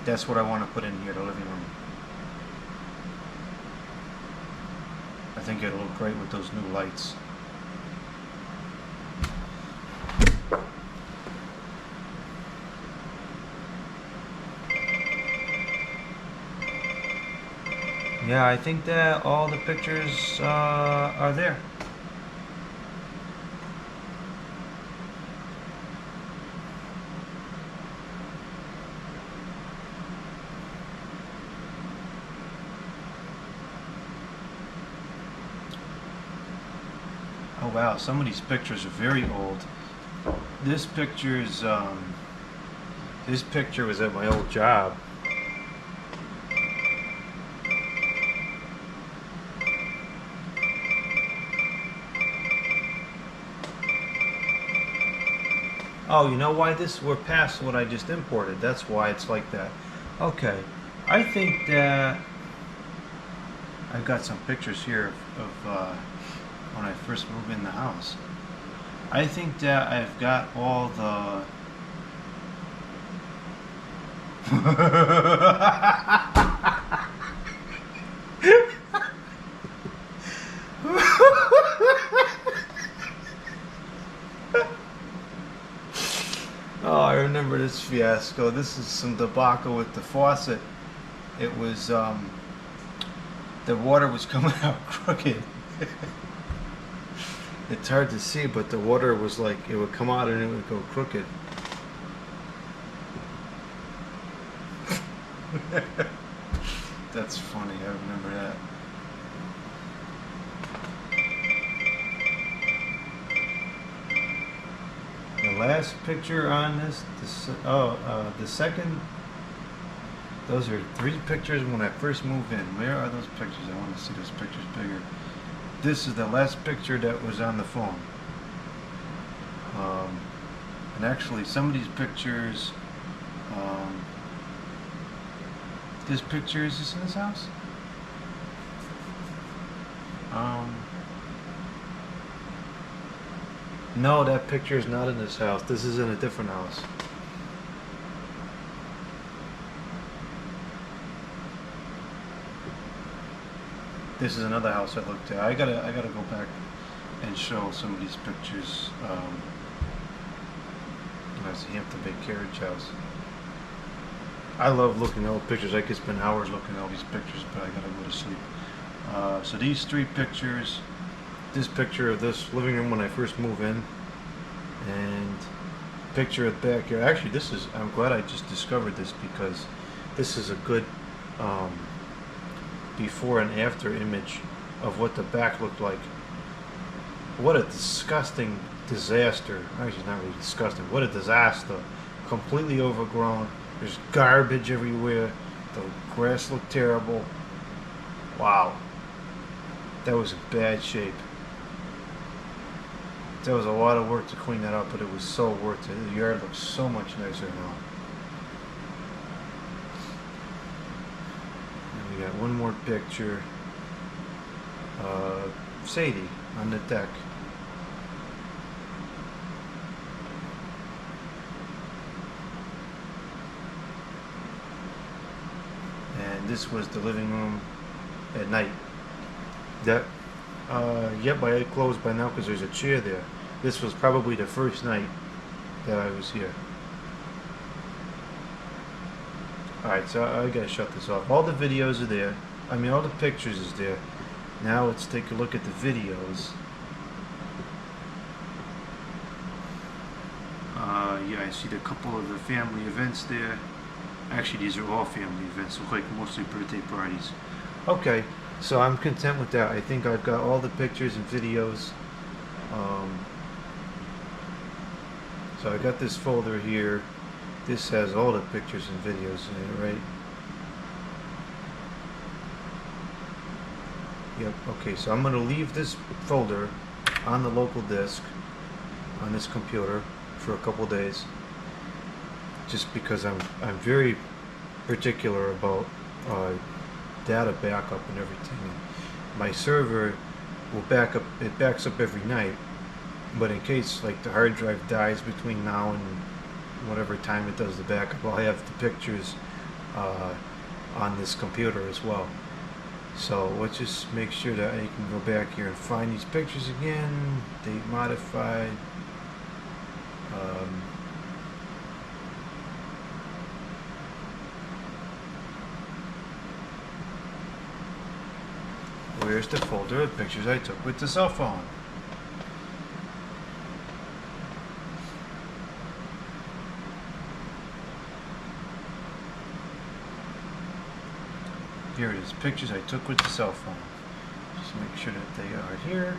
That's what I want to put in here, the living room. I think it'll look great with those new lights. Yeah, I think that all the pictures are there. Oh wow, some of these pictures are very old. This picture is this picture was at my old job. Oh, you know why this? We're past what I just imported. That's why it's like that. Okay, I think that I've got some pictures here of when I first moved in the house. I think that I've got all the Oh, I remember this fiasco. This is some debacle with the faucet. It was the water was coming out crooked. It's hard to see, but the water was like, it would come out and it would go crooked. That's funny, I remember that. The last picture on this, the second, those are 3 pictures when I first moved in. Where are those pictures? I want to see those pictures bigger. This is the last picture that was on the phone. And actually some of these pictures, this picture, is this in this house? No, that picture is not in this house. This is in a different house. This is another house I looked at. I gotta go back and show some of these pictures. That's the Hampton Bay Carriage House. I love looking at old pictures. I could spend hours looking at all these pictures, but I gotta go to sleep. So these 3 pictures, this picture of this living room when I first moved in, and picture of the backyard. Actually, this is, I'm glad I just discovered this, because this is a good before and after image of what the back looked like. What a disgusting disaster. Actually, not really disgusting. What a disaster. Completely overgrown. There's garbage everywhere. The grass looked terrible. Wow. That was in bad shape. There was a lot of work to clean that up, but it was so worth it. The yard looks so much nicer now. And we got one more picture. Sadie on the deck. And this was the living room at night. That, yep, I had closed by now because there's a chair there. This was probably the first night that I was here. Alright, so I gotta shut this off. All the videos are there. I mean, all the pictures is there. Now let's take a look at the videos. Yeah, I see a couple of the family events there. Actually, these are all family events, look like mostly birthday parties. Okay, so I'm content with that. I think I've got all the pictures and videos. So I got this folder here. This has all the pictures and videos in it, right? Yep, okay, so I'm going to leave this folder on the local disk on this computer for a couple days, just because I'm very particular about data backup and everything. My server will back up, it backs up every night, but in case like the hard drive dies between now and whatever time it does the backup, I'll have the pictures on this computer as well. So let's just make sure that I can go back here and find these pictures again. Date modified. Where's the folder of pictures I took with the cell phone? Here it is, pictures I took with the cell phone. Just make sure that they are here.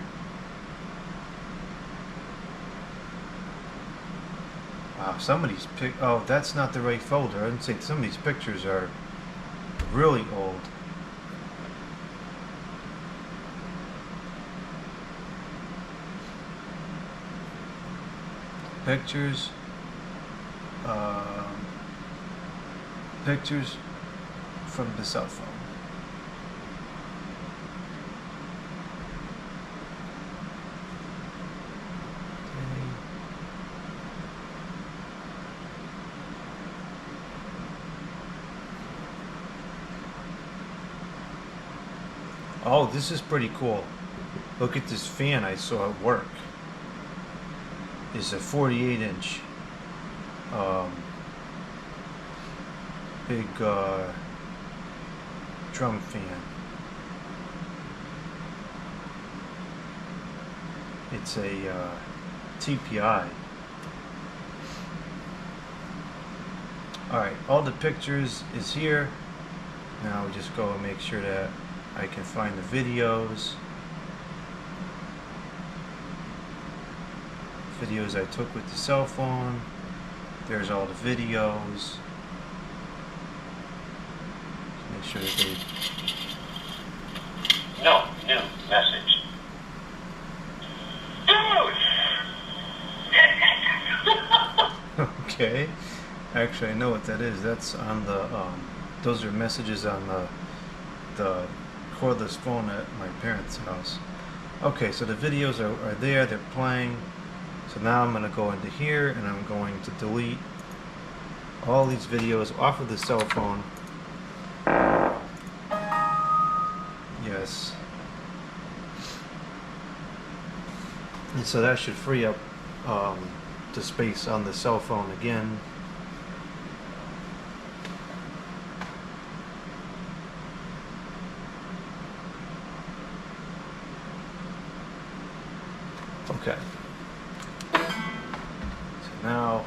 Wow, some of these oh, that's not the right folder. I didn't say some of these pictures are really old. Pictures. Pictures from the cell phone. Oh, this is pretty cool. Look at this fan I saw at work. It's a 48-inch big drum fan. It's a TPI. Alright, all the pictures is here. Now we just go and make sure that I can find the videos. Videos I took with the cell phone. There's all the videos. Make sure that they... No new message. Okay. Actually, I know what that is. That's on the, those are messages on the cordless phone at my parents' house. Okay, so the videos are there, they're playing. So now I'm going to go into here and I'm going to delete all these videos off of the cell phone. Yes. And so that should free up the space on the cell phone again. Okay. So now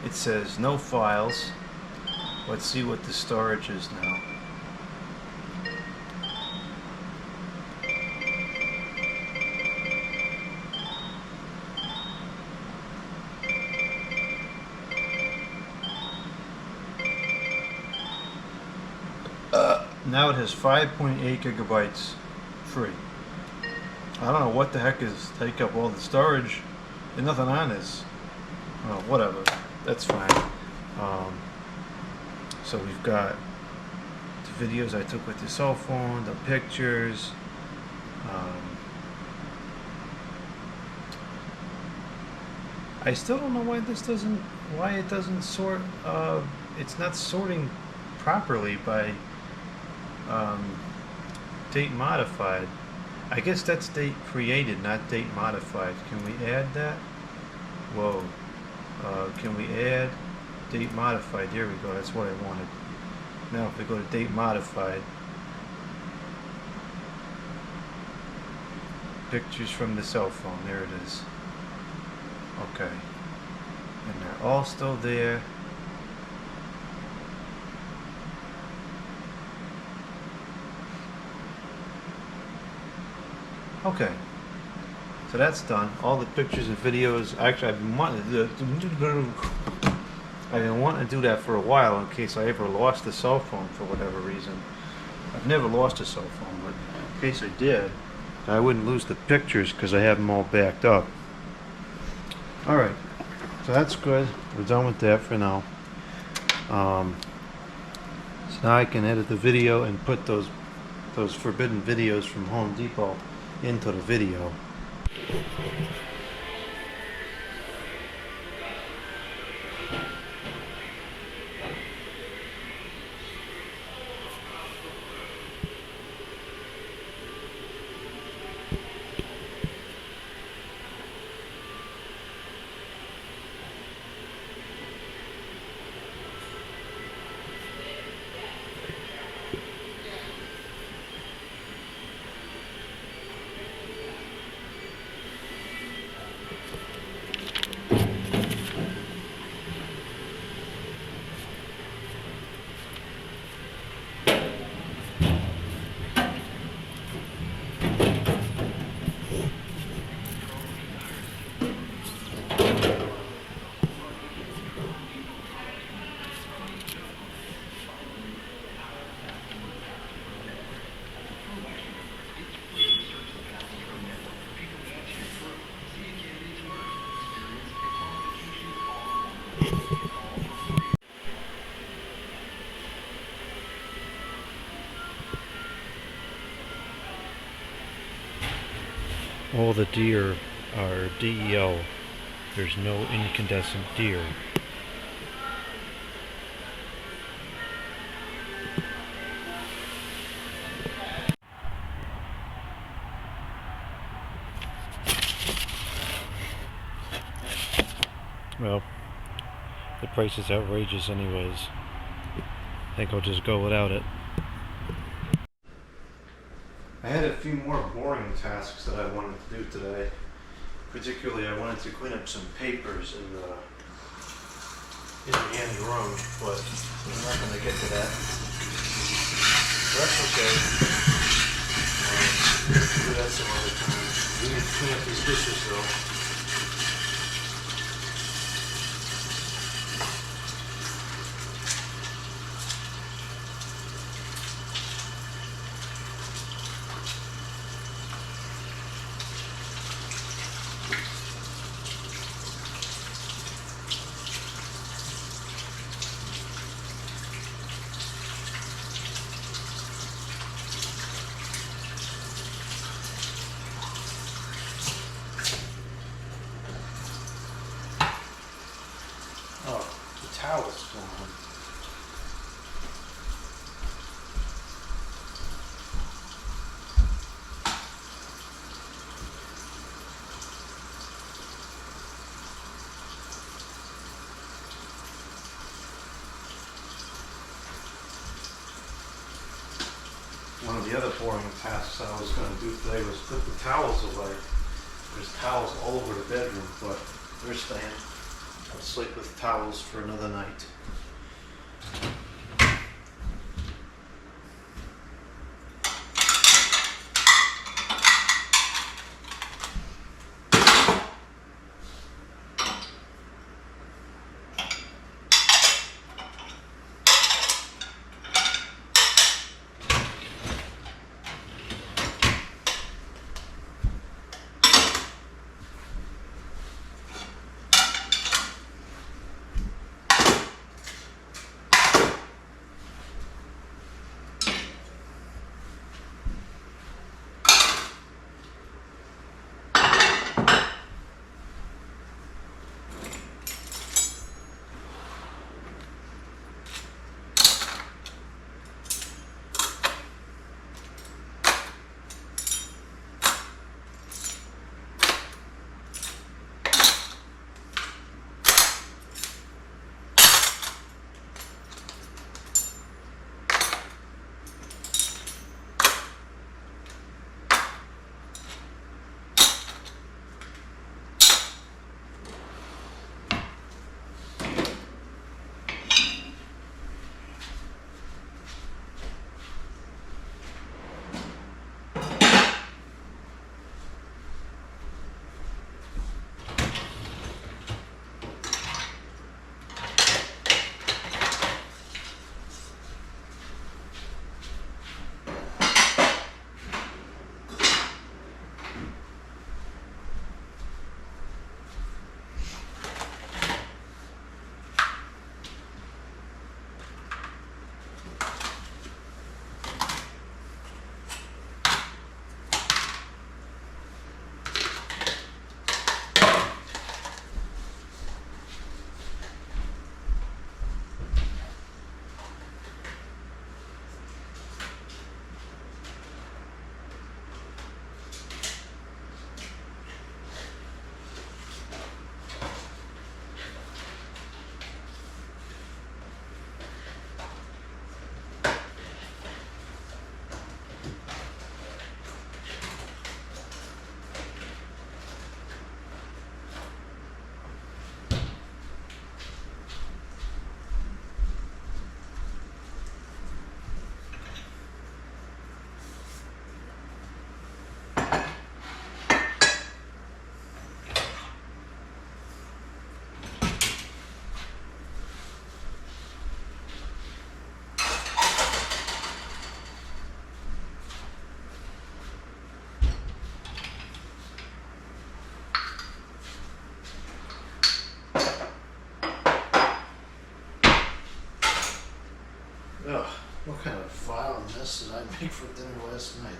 it says no files. Let's see what the storage is now. Now it has 5.8 gigabytes free. I don't know what the heck is take up all the storage. There's nothing on this. Oh, whatever. That's fine. So we've got the videos I took with the cell phone, the pictures. I still don't know why it doesn't sort. It's not sorting properly by date modified. I guess that's date created, not date modified. Can we add that? Whoa. Can we add date modified? There we go. That's what I wanted. Now if we go to date modified, pictures from the cell phone. There it is. Okay. And they're all still there. Okay, so that's done. All the pictures and videos. Actually, I've been wanting to do that for a while in case I ever lost the cell phone for whatever reason. I've never lost a cell phone, but in case I did, I wouldn't lose the pictures because I have them all backed up. All right, so that's good. We're done with that for now. So now I can edit the video and put those forbidden videos from Home Depot into the video. All the deer are DEO. There's no incandescent deer. Well, the price is outrageous anyways. I think I'll just go without it. I had a few more boring tasks that I wanted to do today. Particularly, I wanted to clean up some papers in the end room, but I'm not going to get to that. So that's okay. Do that some other time. We need to clean up these dishes though. Towels gone. One of the other boring tasks I was going to do today was put the towels away. There's towels all over the bedroom, but they're staying. I'll sleep with towels for another night. Ugh, what kind of vile mess did I make for dinner last night?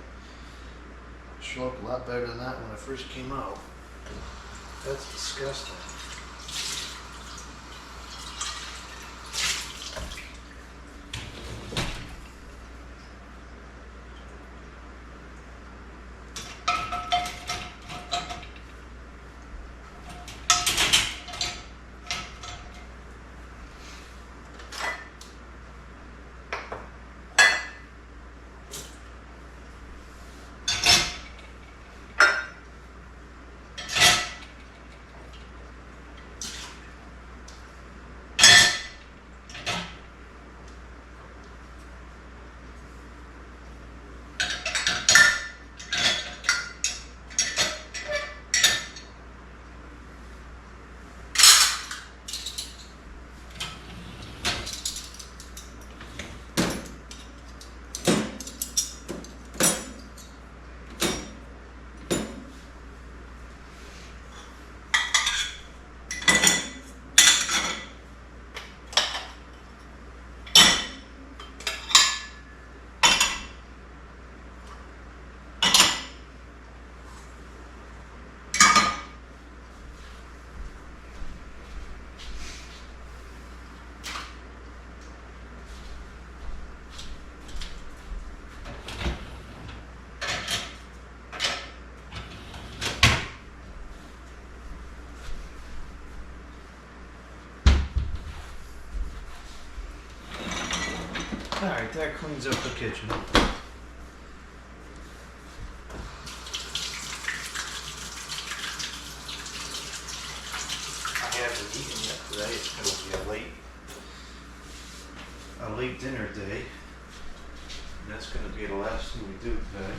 It looked a lot better than that when it first came out. That's disgusting. Alright, that cleans up the kitchen. I haven't eaten yet today. It's going to be a late dinner day. And that's going to be the last thing we do today.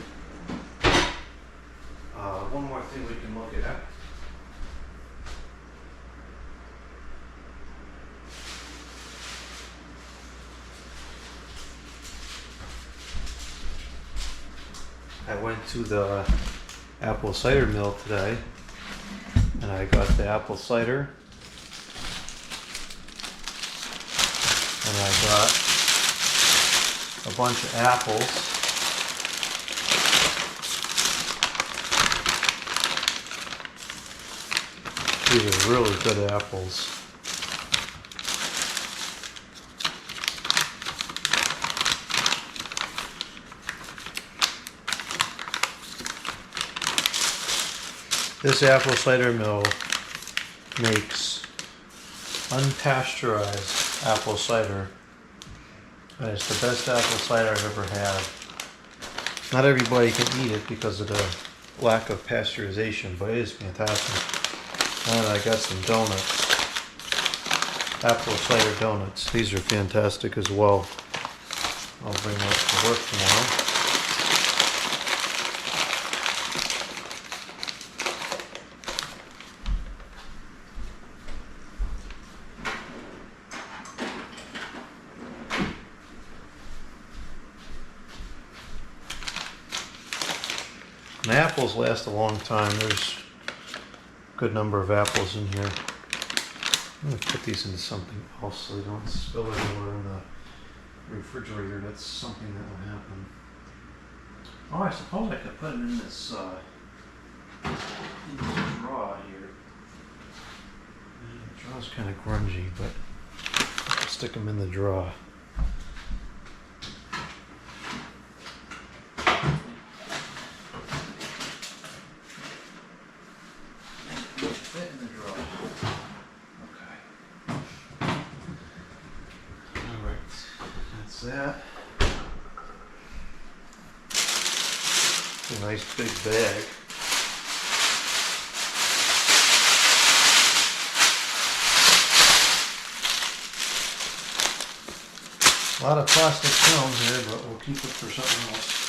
One more thing we can look at. I went to the apple cider mill today, and I got the apple cider, and I got a bunch of apples. These are really good apples. This apple cider mill makes unpasteurized apple cider, and it's the best apple cider I've ever had. Not everybody can eat it because of the lack of pasteurization, but it is fantastic. And I got some donuts, apple cider donuts. These are fantastic as well. I'll bring those to work tomorrow. And apples last a long time. There's a good number of apples in here. I'm going to put these into something else so they don't spill everywhere in the refrigerator. That's something that will happen. Oh, I suppose I could put them in this drawer here. The draw's kind of grungy, but I'll stick them in the drawer. Fit in the drawer. Okay. Alright, that's that. It's a nice big bag. A lot of plastic film here, but we'll keep it for something else.